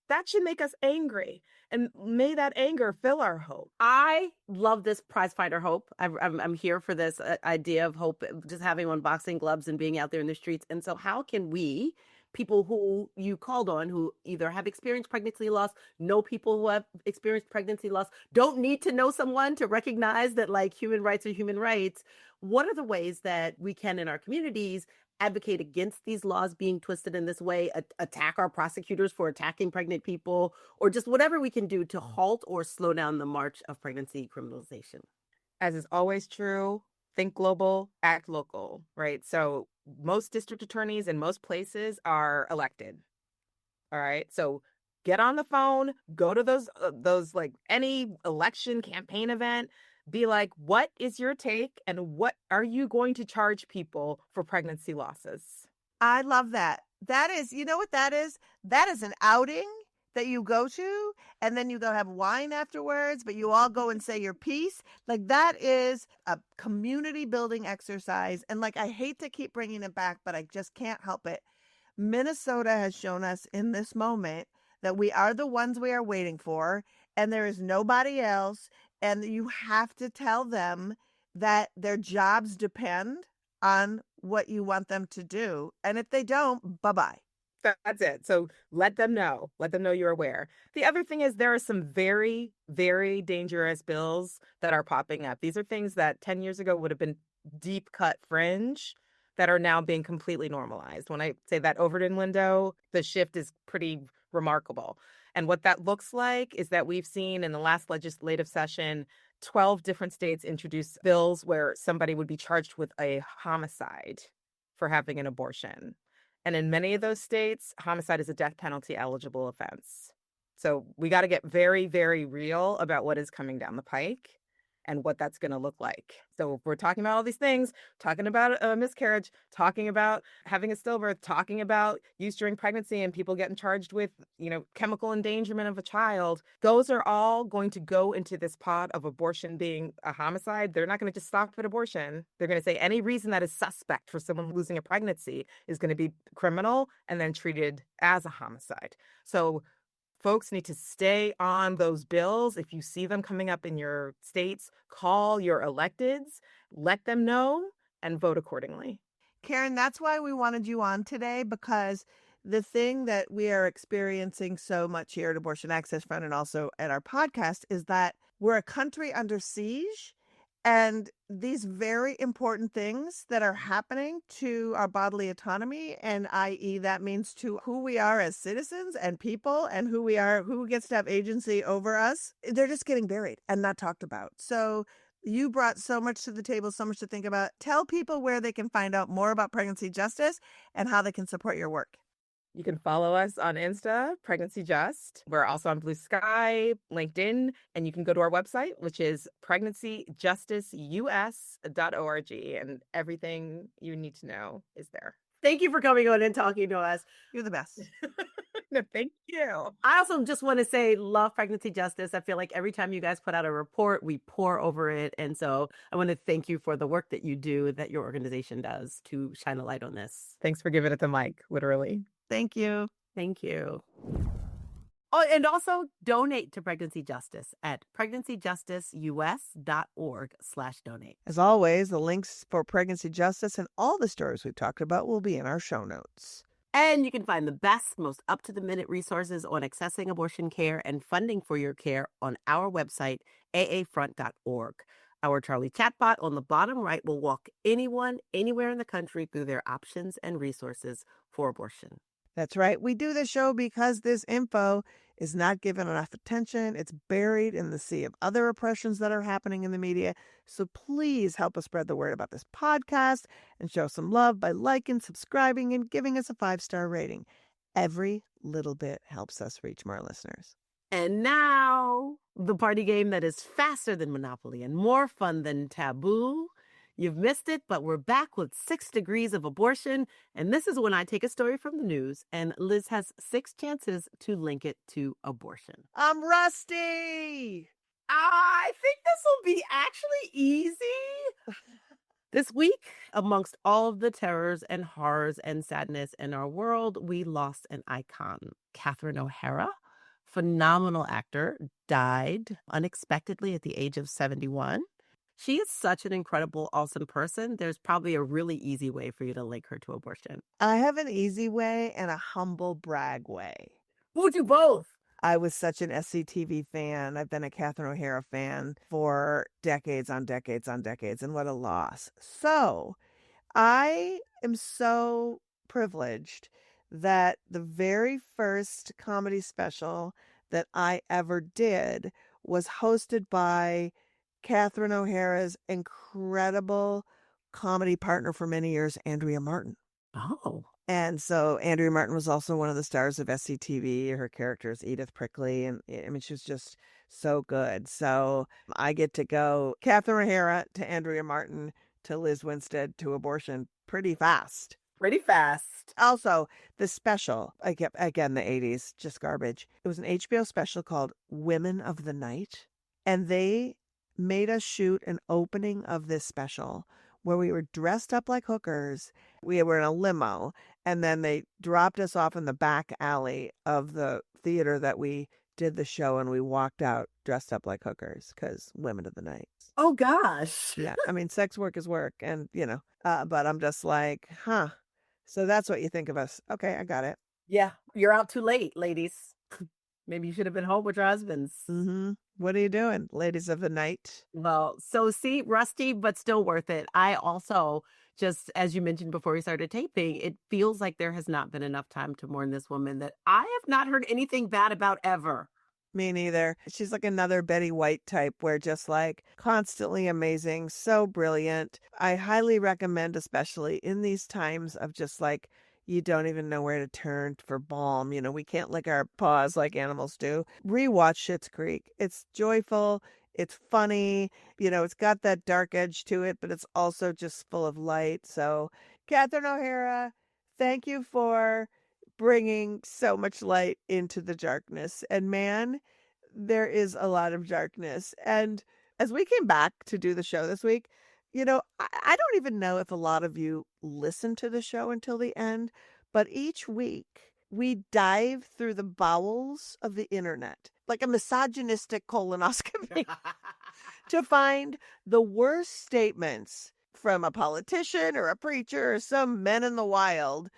That should make us angry. And may that anger fill our hope. I love this prize fighter hope. I'm here for this idea of hope, just having on boxing gloves and being out there in the streets. And so how can we, people who you called on, who either have experienced pregnancy loss, know people who have experienced pregnancy loss, don't need to know someone to recognize that like human rights are human rights. What are the ways that we can in our communities advocate against these laws being twisted in this way, attack our prosecutors for attacking pregnant people, or just whatever we can do to halt or slow down the march of pregnancy criminalization? As is always true, think global, act local, right? So most district attorneys in most places are elected. All right. So get on the phone, go to those like any election campaign event, be like, what is your take and what are you going to charge people for pregnancy losses? I love that. That is, you know what that is? That is an outing that you go to, and then you go have wine afterwards, but you all go and say your piece. Like, that is a community building exercise. And like, I hate to keep bringing it back, but I just can't help it. Minnesota has shown us in this moment that we are the ones we are waiting for, and there is nobody else. And you have to tell them that their jobs depend on what you want them to do. And if they don't, bye-bye. That's it. So let them know. Let them know you're aware. The other thing is there are some very, very dangerous bills that are popping up. These are things that 10 years ago would have been deep cut fringe that are now being completely normalized. When I say that overt innuendo, the shift is pretty remarkable. And what that looks like is that we've seen in the last legislative session 12 different states introduce bills where somebody would be charged with a homicide for having an abortion. And in many of those states, homicide is a death penalty eligible offense. So we got to get very, very real about what is coming down the pike and what that's going to look like. So if we're talking about all these things, talking about a miscarriage, talking about having a stillbirth, talking about use during pregnancy and people getting charged with, chemical endangerment of a child, those are all going to go into this pot of abortion being a homicide. They're not going to just stop at abortion. They're going to say any reason that is suspect for someone losing a pregnancy is going to be criminal and then treated as a homicide. So folks need to stay on those bills. If you see them coming up in your states, call your electeds, let them know, and vote accordingly. Karen, that's why we wanted you on today, because the thing that we are experiencing so much here at Abortion Access Fund and also at our podcast is that we're a country under siege. And these very important things that are happening to our bodily autonomy, and i.e. that means to who we are as citizens and people and who we are, who gets to have agency over us, they're just getting buried and not talked about. So you brought so much to the table, so much to think about. Tell people where they can find out more about pregnancy justice and how they can support your work. You can follow us on Insta, Pregnancy Just. We're also on Blue Sky, LinkedIn, and you can go to our website, which is pregnancyjusticeus.org, and everything you need to know is there. Thank you for coming on and talking to us. You're the best. No, thank you. I also just want to say, love Pregnancy Justice. I feel like every time you guys put out a report, we pour over it. And so I want to thank you for the work that you do, that your organization does to shine a light on this. Thanks for giving it the mic, literally. Thank you. Thank you. Oh, and also donate to Pregnancy Justice at pregnancyjusticeus.org/donate. As always, the links for Pregnancy Justice and all the stories we've talked about will be in our show notes. And you can find the best, most up-to-the-minute resources on accessing abortion care and funding for your care on our website, aafront.org. Our Charlie chatbot on the bottom right will walk anyone, anywhere in the country through their options and resources for abortion. That's right. We do this show because this info is not given enough attention. It's buried in the sea of other oppressions that are happening in the media. So please help us spread the word about this podcast and show some love by liking, subscribing, and giving us a 5-star rating. Every little bit helps us reach more listeners. And now, the party game that is faster than Monopoly and more fun than Taboo. You've missed it, but we're back with 6 degrees of abortion. And this is when I take a story from the news and Liz has 6 chances to link it to abortion. I'm rusty. I think this will be actually easy. This week, amongst all of the terrors and horrors and sadness in our world, we lost an icon. Catherine O'Hara, phenomenal actor, died unexpectedly at the age of 71. She is such an incredible, awesome person. There's probably a really easy way for you to link her to abortion. I have an easy way and a humble brag way. We'll do both. I was such an SCTV fan. I've been a Catherine O'Hara fan for decades on decades on decades, and what a loss. So I am so privileged that the very first comedy special that I ever did was hosted by Catherine O'Hara's incredible comedy partner for many years, Andrea Martin. Oh. And so Andrea Martin was also one of the stars of SCTV. Her character is Edith Prickly. And I mean, she was just so good. So I get to go Catherine O'Hara to Andrea Martin to Liz Winstead to abortion pretty fast. Pretty fast. Also, the special, again, the 80s, just garbage. It was an HBO special called Women of the Night. And they made us shoot an opening of this special where we were dressed up like hookers. We were in a limo, and then they dropped us off in the back alley of the theater that we did the show, and we walked out dressed up like hookers because Women of the Night. Oh, gosh. Yeah, I mean, sex work is work, and, but I'm just like, huh. So that's what you think of us. Okay, I got it. Yeah, you're out too late, ladies. Maybe you should have been home with your husbands. Mm-hmm. What are you doing, ladies of the night? Well, so see, rusty, but still worth it. I also, just as you mentioned before we started taping, it feels like there has not been enough time to mourn this woman that I have not heard anything bad about ever. Me neither. She's like another Betty White type where just like constantly amazing, so brilliant. I highly recommend, especially in these times of just like, you don't even know where to turn for balm. We can't lick our paws like animals do. Rewatch Schitt's Creek. It's joyful. It's funny. It's got that dark edge to it, but it's also just full of light. So, Catherine O'Hara, thank you for bringing so much light into the darkness. And man, there is a lot of darkness. And as we came back to do the show this week, I don't even know if a lot of you listen to the show until the end, but each week we dive through the bowels of the internet, like a misogynistic colonoscopy, to find the worst statements from a politician or a preacher or some men in the wild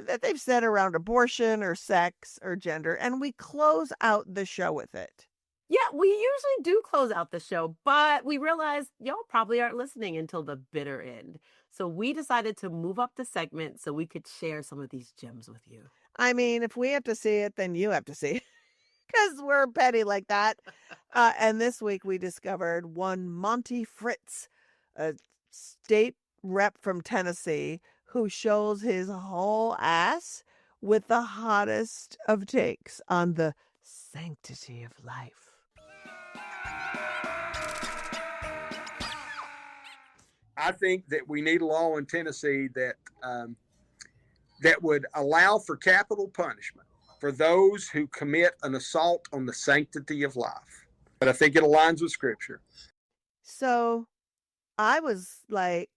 that they've said around abortion or sex or gender, and we close out the show with it. Yeah, we usually do close out the show, but we realized y'all probably aren't listening until the bitter end. So we decided to move up the segment so we could share some of these gems with you. I mean, if we have to see it, then you have to see it because we're petty like that. And this week we discovered one Monty Fritz, a state rep from Tennessee, who shows his whole ass with the hottest of takes on the sanctity of life. I think that we need a law in Tennessee that that would allow for capital punishment for those who commit an assault on the sanctity of life. But I think it aligns with Scripture. So I was like,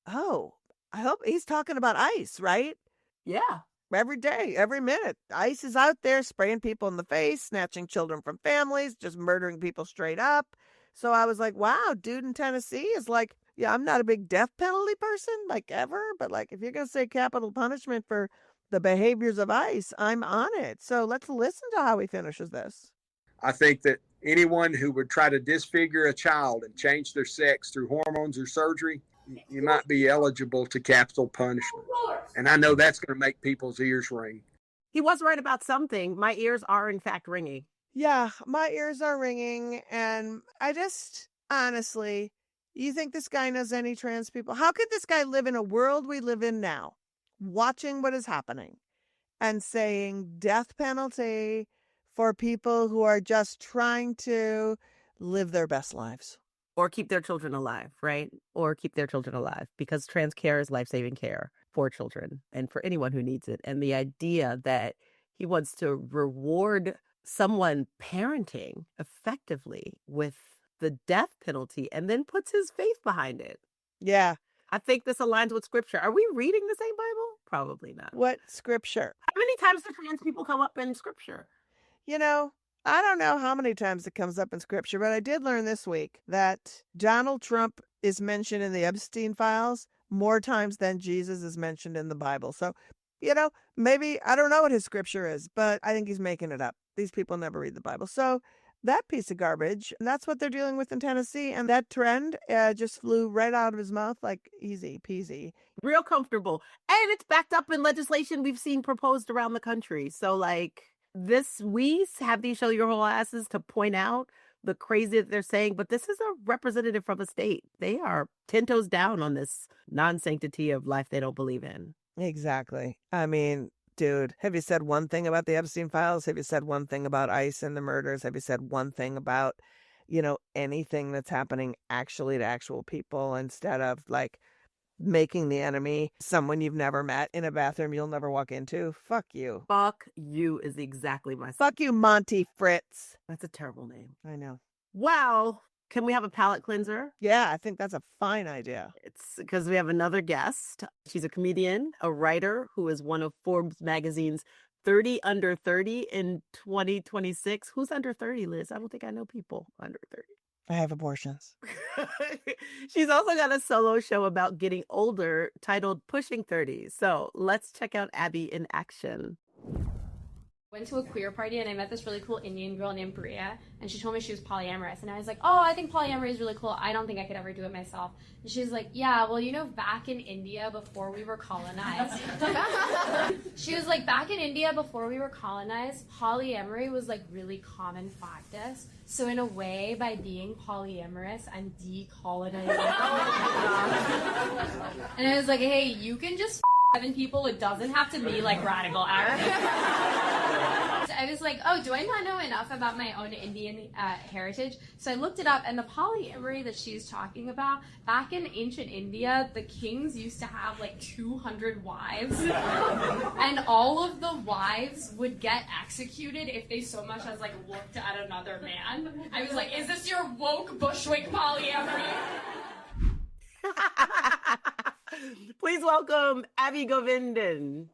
oh, I hope he's talking about ICE, right? Yeah. Every day, every minute. ICE is out there spraying people in the face, snatching children from families, just murdering people straight up. So I was like, wow, dude in Tennessee is like, yeah, I'm not a big death penalty person, like ever. But like, if you're going to say capital punishment for the behaviors of ICE, I'm on it. So let's listen to how he finishes this. I think that anyone who would try to disfigure a child and change their sex through hormones or surgery, you might be eligible to capital punishment. And I know that's going to make people's ears ring. He was right about something. My ears are, in fact, ringing. Yeah, my ears are ringing. And I just, honestly, you think this guy knows any trans people? How could this guy live in a world we live in now, watching what is happening and saying death penalty for people who are just trying to live their best lives? Or keep their children alive, right? Or keep their children alive, because trans care is life-saving care for children and for anyone who needs it. And the idea that he wants to reward someone parenting effectively with the death penalty and then puts his faith behind it. Yeah. I think this aligns with Scripture. Are we reading the same Bible? Probably not. What Scripture? How many times do trans people come up in Scripture? I don't know how many times it comes up in Scripture, but I did learn this week that Donald Trump is mentioned in the Epstein files more times than Jesus is mentioned in the Bible. So, maybe, I don't know what his Scripture is, but I think he's making it up. These people never read the Bible. So that piece of garbage, and that's what they're dealing with in Tennessee. And that trend just flew right out of his mouth like easy peasy. Real comfortable. And it's backed up in legislation we've seen proposed around the country. So we have these show your whole asses to point out the crazy that they're saying, but this is a representative from a state. They are 10 toes down on this non-sanctity of life they don't believe in. Exactly. I mean, dude, have you said one thing about the Epstein files? Have you said one thing about ICE and the murders? Have you said one thing about, anything that's happening actually to actual people instead of like making the enemy someone you've never met in a bathroom you'll never walk into? Fuck you. Fuck you is exactly my. Fuck you, Monty Fritz. That's a terrible name. I know. Wow. Can we have a palate cleanser? Yeah, I think that's a fine idea. It's because we have another guest. She's a comedian, a writer who is one of Forbes magazine's 30 under 30 in 2026. Who's under 30, Liz? I don't think I know people under 30. I have abortions. She's also got a solo show about getting older titled Pushing 30. So let's check out Abby in action. Went to a queer party and I met this really cool Indian girl named Bria, and she told me she was polyamorous, and I was like, oh, I think polyamory is really cool. I don't think I could ever do it myself. And she's like, yeah, well, back in India before we were colonized, she was like, back in India before we were colonized, polyamory was like really common practice. So in a way, by being polyamorous, I'm decolonizing. And I was like, hey, you can just 7 people. It doesn't have to be like radical act. I was like, oh, do I not know enough about my own Indian heritage? So I looked it up, and the polyamory that she's talking about, back in ancient India, the kings used to have like 200 wives, and all of the wives would get executed if they so much as like looked at another man. I was like, is this your woke Bushwick polyamory? Please welcome Abby Govindan.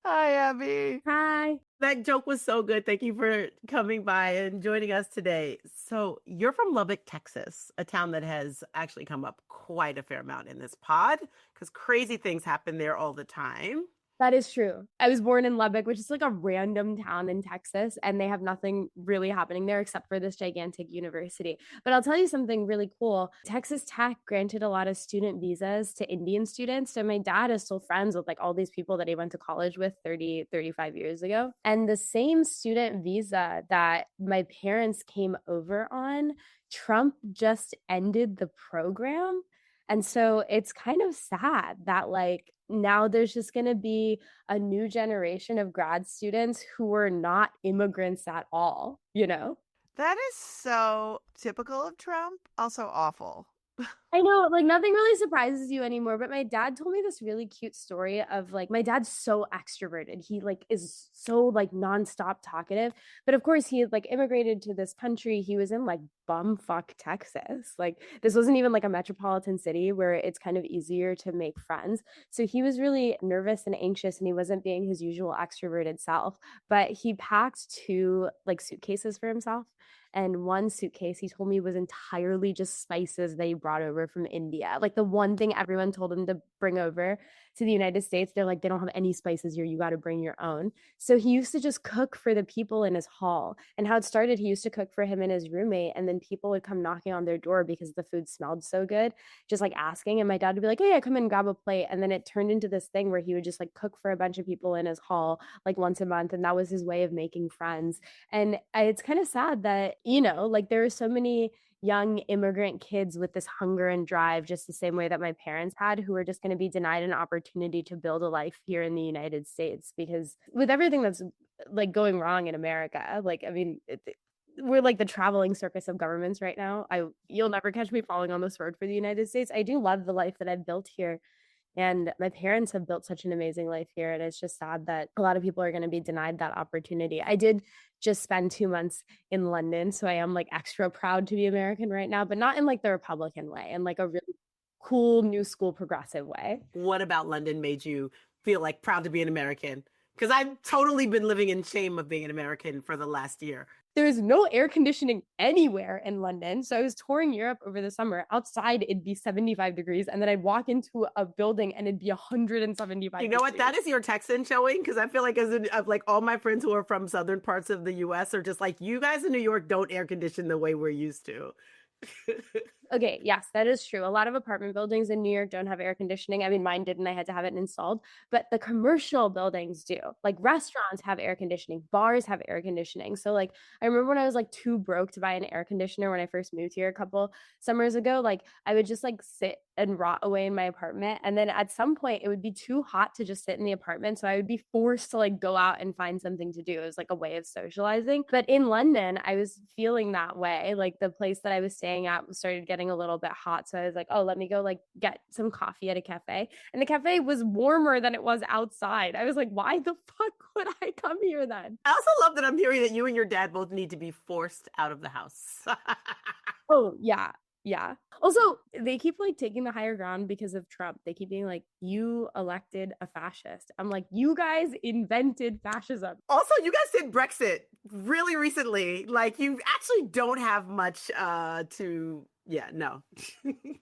Hi, Abby. Hi. That joke was so good. Thank you for coming by and joining us today. So you're from Lubbock, Texas, a town that has actually come up quite a fair amount in this pod because crazy things happen there all the time. That is true. I was born in Lubbock, which is like a random town in Texas, and they have nothing really happening there except for this gigantic university. But I'll tell you something really cool. Texas Tech granted a lot of student visas to Indian students. So my dad is still friends with like all these people that he went to college with 30, 35 years ago. And the same student visa that my parents came over on, Trump just ended the program. And so it's kind of sad that like now there's just going to be a new generation of grad students who are not immigrants at all, That is so typical of Trump, also awful. I know, like nothing really surprises you anymore, but my dad told me this really cute story of like, my dad's so extroverted. He like is so like nonstop talkative, but of course he like immigrated to this country. He was in like bumfuck Texas. Like this wasn't even like a metropolitan city where it's kind of easier to make friends. So he was really nervous and anxious, and he wasn't being his usual extroverted self, but he packed 2 like suitcases for himself. And one suitcase, he told me, was entirely just spices that he brought over from India. Like the one thing everyone told him to bring over to the United States, they're like, they don't have any spices here. You got to bring your own. So he used to just cook for the people in his hall. And how it started, he used to cook for him and his roommate. And then people would come knocking on their door because the food smelled so good, just like asking. And my dad would be like, hey, come in, grab a plate. And then it turned into this thing where he would just like cook for a bunch of people in his hall like once a month. And that was his way of making friends. And it's kind of sad that, like there are so many young immigrant kids with this hunger and drive, just the same way that my parents had, who are just going to be denied an opportunity to build a life here in the United States. Because with everything that's like going wrong in America, like, I mean, we're like the traveling circus of governments right now. You'll never catch me falling on the sword for the United States. I do love the life that I've built here. And my parents have built such an amazing life here. And it's just sad that a lot of people are going to be denied that opportunity. I did just spend 2 months in London. So I am like extra proud to be American right now, but not in like the Republican way, in like a really cool new school progressive way. What about London made you feel like proud to be an American? Because I've totally been living in shame of being an American for the last year. There's no air conditioning anywhere in London. So I was touring Europe over the summer. Outside, it'd be 75 degrees. And then I'd walk into a building and it'd be 175 You know what? That is your Texan showing. Because I feel like like all my friends who are from southern parts of the U.S. are just like, you guys in New York don't air condition the way we're used to. Okay, yes, that is true. A lot of apartment buildings in New York don't have air conditioning. I mean, mine didn't. I had to have it installed, but the commercial buildings do. Like restaurants have air conditioning, bars have air conditioning. So like I remember when I was like too broke to buy an air conditioner when I first moved here a couple summers ago, like I would just like sit and rot away in my apartment. And then at some point it would be too hot to just sit in the apartment. So I would be forced to like go out and find something to do. It was like a way of socializing. But in London, I was feeling that way. Like the place that I was staying at started getting a little bit hot. So I was like, oh, let me go like get some coffee at a cafe. And the cafe was warmer than it was outside. I was like, why the fuck would I come here then? I also love that I'm hearing that you and your dad both need to be forced out of the house. Oh, yeah. Yeah. Also, they keep like taking the higher ground because of Trump. They keep being like, you elected a fascist. I'm like, you guys invented fascism. Also, you guys did Brexit really recently. Like, you actually don't have much no.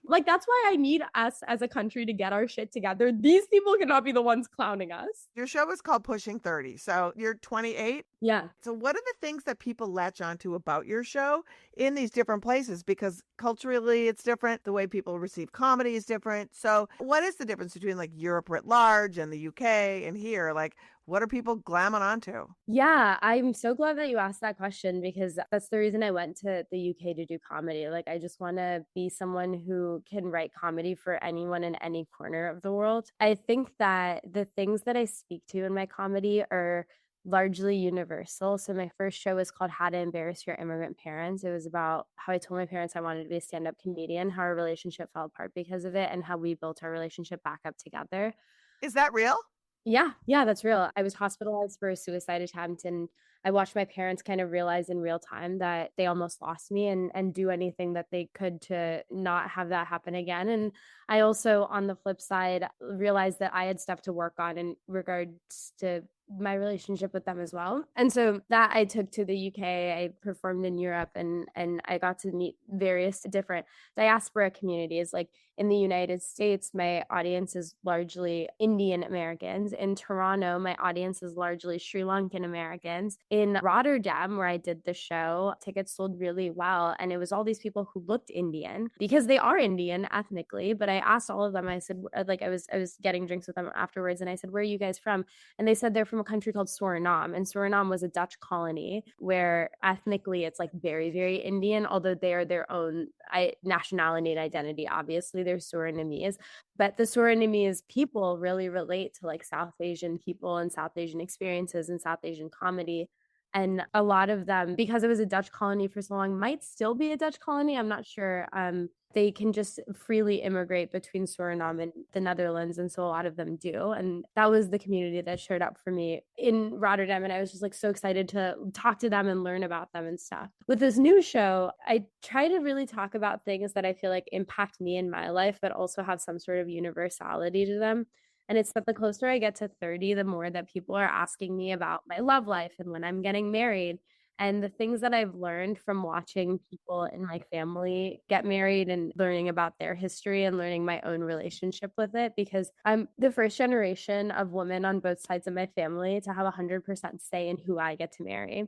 Like, that's why I need us as a country to get our shit together. These people cannot be the ones clowning us. Your show is called Pushing 30. So you're 28. Yeah. So what are the things that people latch onto about your show in these different places? Because culturally it's different. The way people receive comedy is different. So what is the difference between like Europe writ large and the UK and here? Like, what are people glamming onto? Yeah, I'm so glad that you asked that question because that's the reason I went to the UK to do comedy. Like, I just want to be someone who can write comedy for anyone in any corner of the world. I think that the things that I speak to in my comedy are largely universal. So my first show was called How to Embarrass Your Immigrant Parents. It was about how I told my parents I wanted to be a stand-up comedian, how our relationship fell apart because of it, and how we built our relationship back up together. Is that real? Yeah, that's real. I was hospitalized for a suicide attempt, and I watched my parents kind of realize in real time that they almost lost me and do anything that they could to not have that happen again. And I also, on the flip side, realized that I had stuff to work on in regards to my relationship with them as well. And so that I took to the UK. I performed in Europe and I got to meet various different diaspora communities. Like in the United States, my audience is largely Indian Americans. In Toronto, my audience is largely Sri Lankan Americans. In Rotterdam, where I did the show, tickets sold really well. And it was all these people who looked Indian because they are Indian ethnically. But I asked all of them, I said, like, I was getting drinks with them afterwards. And I said, where are you guys from? And they said they're from a country called Suriname. And Suriname was a Dutch colony where ethnically it's like very, very Indian, although they are their own nationality and identity. Obviously, they're Surinamese. But the Surinamese people really relate to like South Asian people and South Asian experiences and South Asian comedy. And a lot of them, because it was a Dutch colony for so long, might still be a Dutch colony. I'm not sure. They can just freely immigrate between Suriname and the Netherlands. And so a lot of them do. And that was the community that showed up for me in Rotterdam. And I was just like so excited to talk to them and learn about them and stuff. With this new show, I try to really talk about things that I feel like impact me in my life, but also have some sort of universality to them. And it's that the closer I get to 30, the more that people are asking me about my love life and when I'm getting married. And the things that I've learned from watching people in my family get married and learning about their history and learning my own relationship with it, because I'm the first generation of women on both sides of my family to have 100% say in who I get to marry.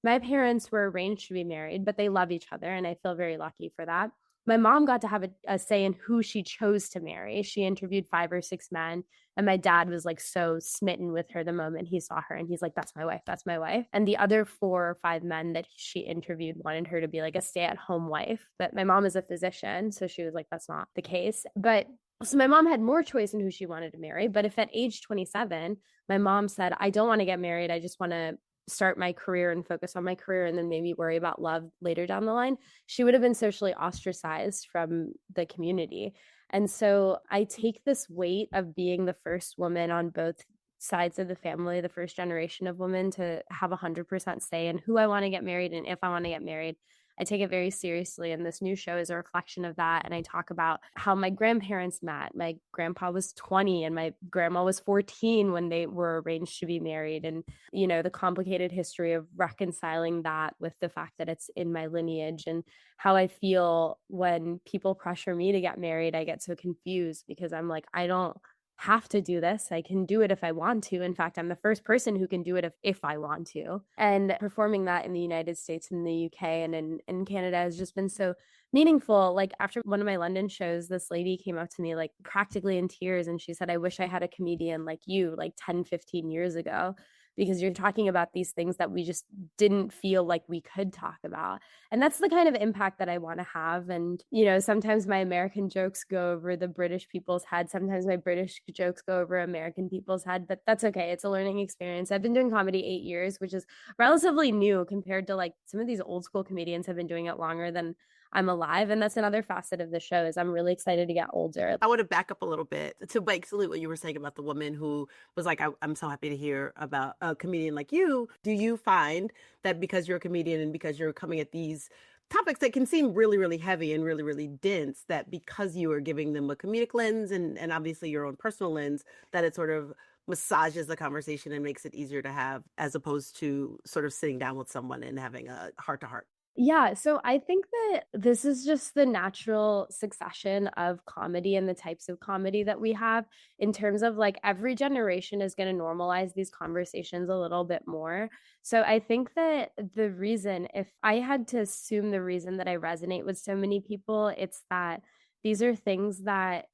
My parents were arranged to be married, but they love each other, and I feel very lucky for that. My mom got to have a say in who she chose to marry. She interviewed 5 or 6 men. And my dad was like so smitten with her the moment he saw her. And he's like, that's my wife. That's my wife. And the other 4 or 5 men that she interviewed wanted her to be like a stay-at-home wife. But my mom is a physician. So she was like, that's not the case. But so my mom had more choice in who she wanted to marry. But if at age 27, my mom said, I don't want to get married, I just want to start my career and focus on my career and then maybe worry about love later down the line, she would have been socially ostracized from the community. And so I take this weight of being the first woman on both sides of the family, the first generation of women, to have 100% say in who I want to get married and if I want to get married. I take it very seriously. And this new show is a reflection of that. And I talk about how my grandparents met. My grandpa was 20 and my grandma was 14 when they were arranged to be married. And, you know, the complicated history of reconciling that with the fact that it's in my lineage, and how I feel when people pressure me to get married. I get so confused because I'm like, I don't have to do this. I can do it if I want to. In fact, I'm the first person who can do it if I want to. And performing that in the United States and the UK and in Canada has just been so meaningful. Like after one of my London shows, this lady came up to me like practically in tears and she said, I wish I had a comedian like you like 10, 15 years ago, because you're talking about these things that we just didn't feel like we could talk about. And that's the kind of impact that I want to have. And, you know, sometimes my American jokes go over the British people's head. Sometimes my British jokes go over American people's head, but that's okay. It's a learning experience. I've been doing comedy 8 years, which is relatively new compared to like some of these old school comedians have been doing it longer than I'm alive. And that's another facet of the show is I'm really excited to get older. I want to back up a little bit to like salute what you were saying about the woman who was like, I'm so happy to hear about a comedian like you. Do you find that because you're a comedian and because you're coming at these topics that can seem really, really heavy and really, really dense, that because you are giving them a comedic lens and obviously your own personal lens, that it sort of massages the conversation and makes it easier to have, as opposed to sort of sitting down with someone and having a heart to heart? Yeah, so I think that this is just the natural succession of comedy and the types of comedy that we have in terms of like every generation is going to normalize these conversations a little bit more. So I think that the reason, if I had to assume the reason that I resonate with so many people, it's that these are things that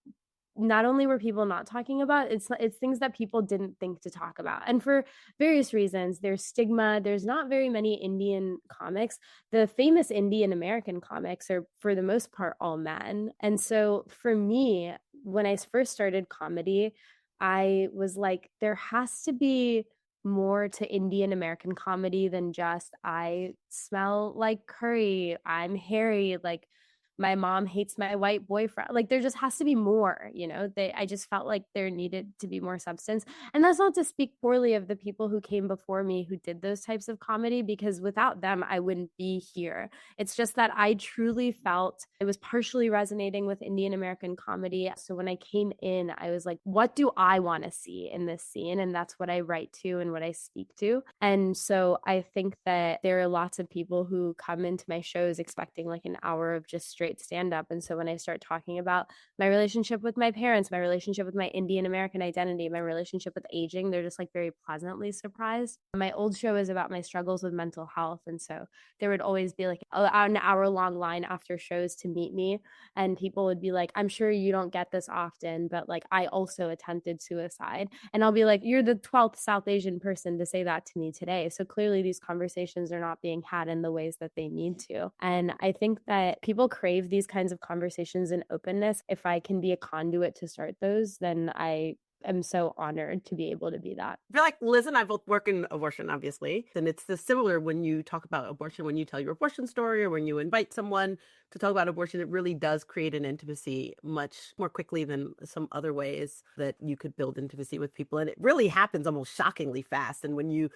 not only were people not talking about, it's things that people didn't think to talk about. And for various reasons, there's stigma, there's not very many Indian comics. The famous Indian American comics are for the most part all men. And so for me, when I first started comedy, I was like, there has to be more to Indian American comedy than just I smell like curry, I'm hairy, like my mom hates my white boyfriend. Like there just has to be more, you know. I just felt like there needed to be more substance. And that's not to speak poorly of the people who came before me who did those types of comedy, because without them I wouldn't be here. It's just that I truly felt it was partially resonating with Indian American comedy. So when I came in, I was like, what do I want to see in this scene? And that's what I write to and what I speak to. And so I think that there are lots of people who come into my shows expecting like an hour of just straight stand up. And so when I start talking about my relationship with my parents, my relationship with my Indian American identity, my relationship with aging, they're just like very pleasantly surprised. My old show is about my struggles with mental health. And so there would always be like an hour long line after shows to meet me. And people would be like, I'm sure you don't get this often, but like I also attempted suicide. And I'll be like, you're the 12th South Asian person to say that to me today. So clearly these conversations are not being had in the ways that they need to. And I think that people crave these kinds of conversations and openness. If I can be a conduit to start those, then I am so honored to be able to be that. I feel like Liz and I both work in abortion, obviously. And it's similar when you talk about abortion, when you tell your abortion story or when you invite someone to talk about abortion, it really does create an intimacy much more quickly than some other ways that you could build intimacy with people. And it really happens almost shockingly fast. And when you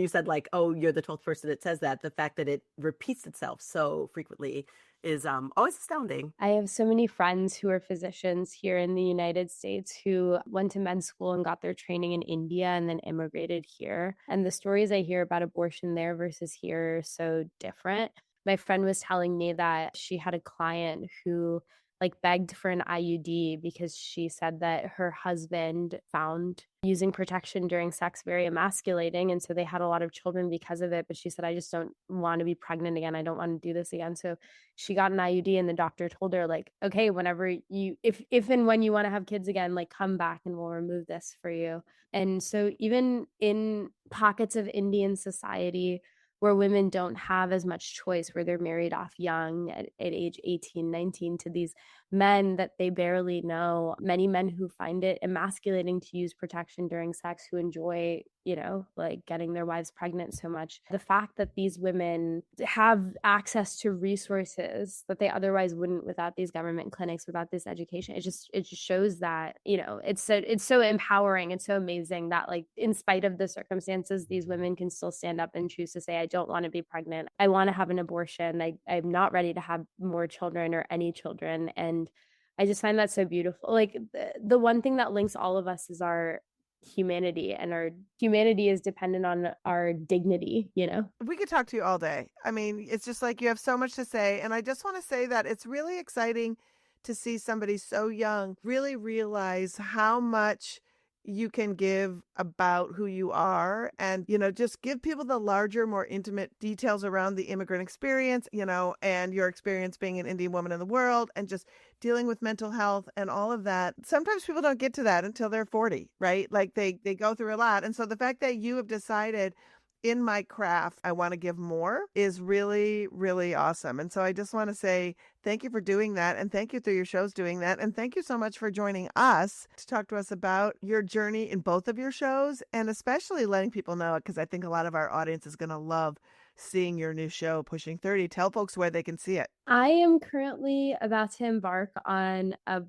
said like, oh, you're the 12th person that says that, the fact that it repeats itself so frequently is always astounding. I have so many friends who are physicians here in the United States who went to med school and got their training in India and then immigrated here. And the stories I hear about abortion there versus here are so different. My friend was telling me that she had a client who like begged for an IUD because she said that her husband found using protection during sex very emasculating. And so they had a lot of children because of it. But she said, I just don't want to be pregnant again. I don't want to do this again. So she got an IUD and the doctor told her like, okay, whenever you, if and when you want to have kids again, like come back and we'll remove this for you. And so even in pockets of Indian society, where women don't have as much choice, where they're married off young at age 18, 19 to these men that they barely know, many men who find it emasculating to use protection during sex, who enjoy, you know, like getting their wives pregnant so much. The fact that these women have access to resources that they otherwise wouldn't without these government clinics, without this education, it just shows that, you know, it's so empowering. It's so amazing that like in spite of the circumstances, these women can still stand up and choose to say, I don't want to be pregnant. I want to have an abortion. I'm not ready to have more children or any children. And I just find that so beautiful. Like the one thing that links all of us is our humanity, and our humanity is dependent on our dignity, you know? We could talk to you all day. I mean, it's just like you have so much to say. And I just want to say that it's really exciting to see somebody so young really realize how much you can give about who you are and, just give people the larger, more intimate details around the immigrant experience, and your experience being an Indian woman in the world and just dealing with mental health and all of that. Sometimes people don't get to that until they're 40, right? Like they go through a lot. And so the fact that you have decided in my craft, I want to give more is really, really awesome. And so I just want to say thank you for doing that. And thank you through your shows doing that. And thank you so much for joining us to talk to us about your journey in both of your shows and especially letting people know, because I think a lot of our audience is going to love seeing your new show, Pushing 30. Tell folks where they can see it. I am currently about to embark on a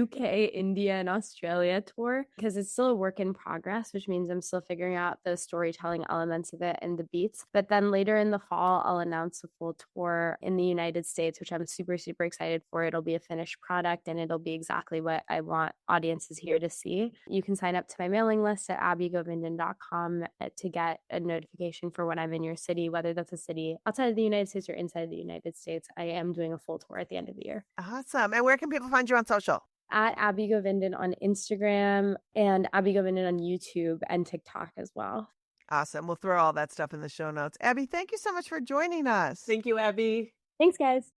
UK, India, and Australia tour because it's still a work in progress, which means I'm still figuring out the storytelling elements of it and the beats. But then later in the fall, I'll announce a full tour in the United States, which I'm super, super excited for. It'll be a finished product and it'll be exactly what I want audiences here to see. You can sign up to my mailing list at abobo-related.com to get a notification for when I'm in your city, whether that's a city outside of the United States or inside the United States. I am doing a full tour at the end of the year. Awesome. And where can people find you on social? At Abby Govindan on Instagram and Abby Govindan on YouTube and TikTok as well. Awesome. We'll throw all that stuff in the show notes. Abby, thank you so much for joining us. Thank you, Abby. Thanks, guys.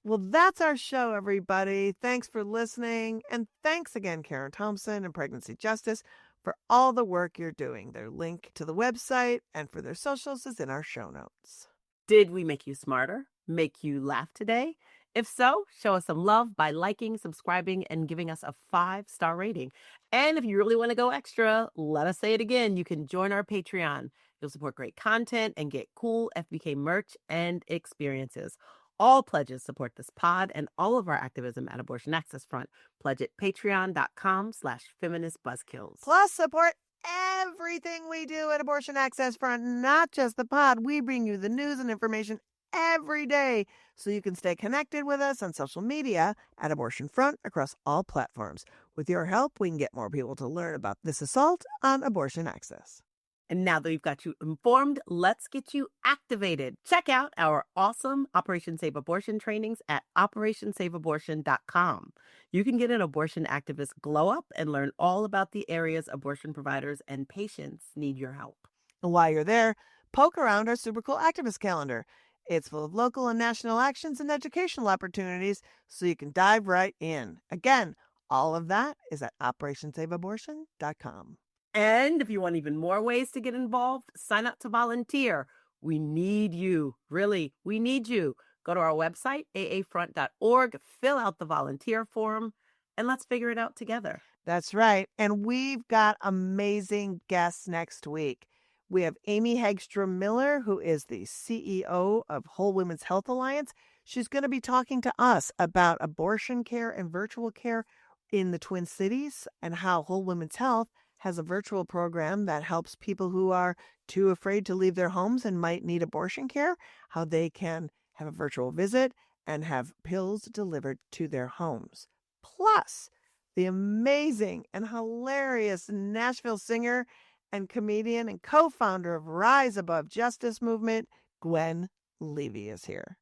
Well, that's our show, everybody. Thanks for listening. And thanks again, Karen Thompson and Pregnancy Justice, for all the work you're doing. Their link to the website and for their socials is in our show notes. Did we make you smarter? Make you laugh today? If so, show us some love by liking, subscribing, and giving us a 5-star rating. And if you really want to go extra, let us say it again. You can join our Patreon. You'll support great content and get cool FBK merch and experiences. All pledges support this pod and all of our activism at Abortion Access Front. Pledge at patreon.com/Feminist Buzzkills. Plus, support everything we do at Abortion Access Front, not just the pod. We bring you the news and information every day so you can stay connected with us on social media at Abortion Front across all platforms. With your help, we can get more people to learn about this assault on abortion access. And now that we've got you informed, let's get you activated. Check out our awesome Operation Save Abortion trainings at operationsaveabortion.com. You can get an abortion activist glow up and learn all about the areas abortion providers and patients need your help. And while you're there, poke around our super cool activist calendar. It's full of local and national actions and educational opportunities so you can dive right in. Again, all of that is at operationsaveabortion.com. And if you want even more ways to get involved, sign up to volunteer. We need you. Really, we need you. Go to our website, aafront.org, fill out the volunteer form, and let's figure it out together. That's right. And we've got amazing guests next week. We have Amy Hagstrom Miller, who is the CEO of Whole Women's Health Alliance. She's going to be talking to us about abortion care and virtual care in the Twin Cities and how Whole Women's Health has a virtual program that helps people who are too afraid to leave their homes and might need abortion care, how they can have a virtual visit and have pills delivered to their homes. Plus, the amazing and hilarious Nashville singer and comedian and co-founder of Rise Above Justice Movement, Gwen Levy is here.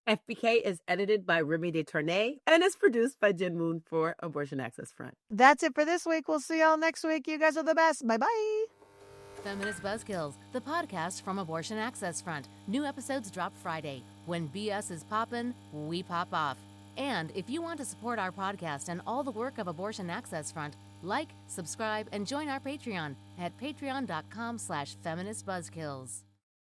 FBK is edited by Remy DeTournay and is produced by Jen Moon for Abortion Access Front. That's it for this week. We'll see y'all next week. You guys are the best. Bye-bye. Feminist Buzzkills, the podcast from Abortion Access Front. New episodes drop Friday. When BS is poppin', we pop off. And if you want to support our podcast and all the work of Abortion Access Front, like, subscribe, and join our Patreon at patreon.com/feministbuzzkills.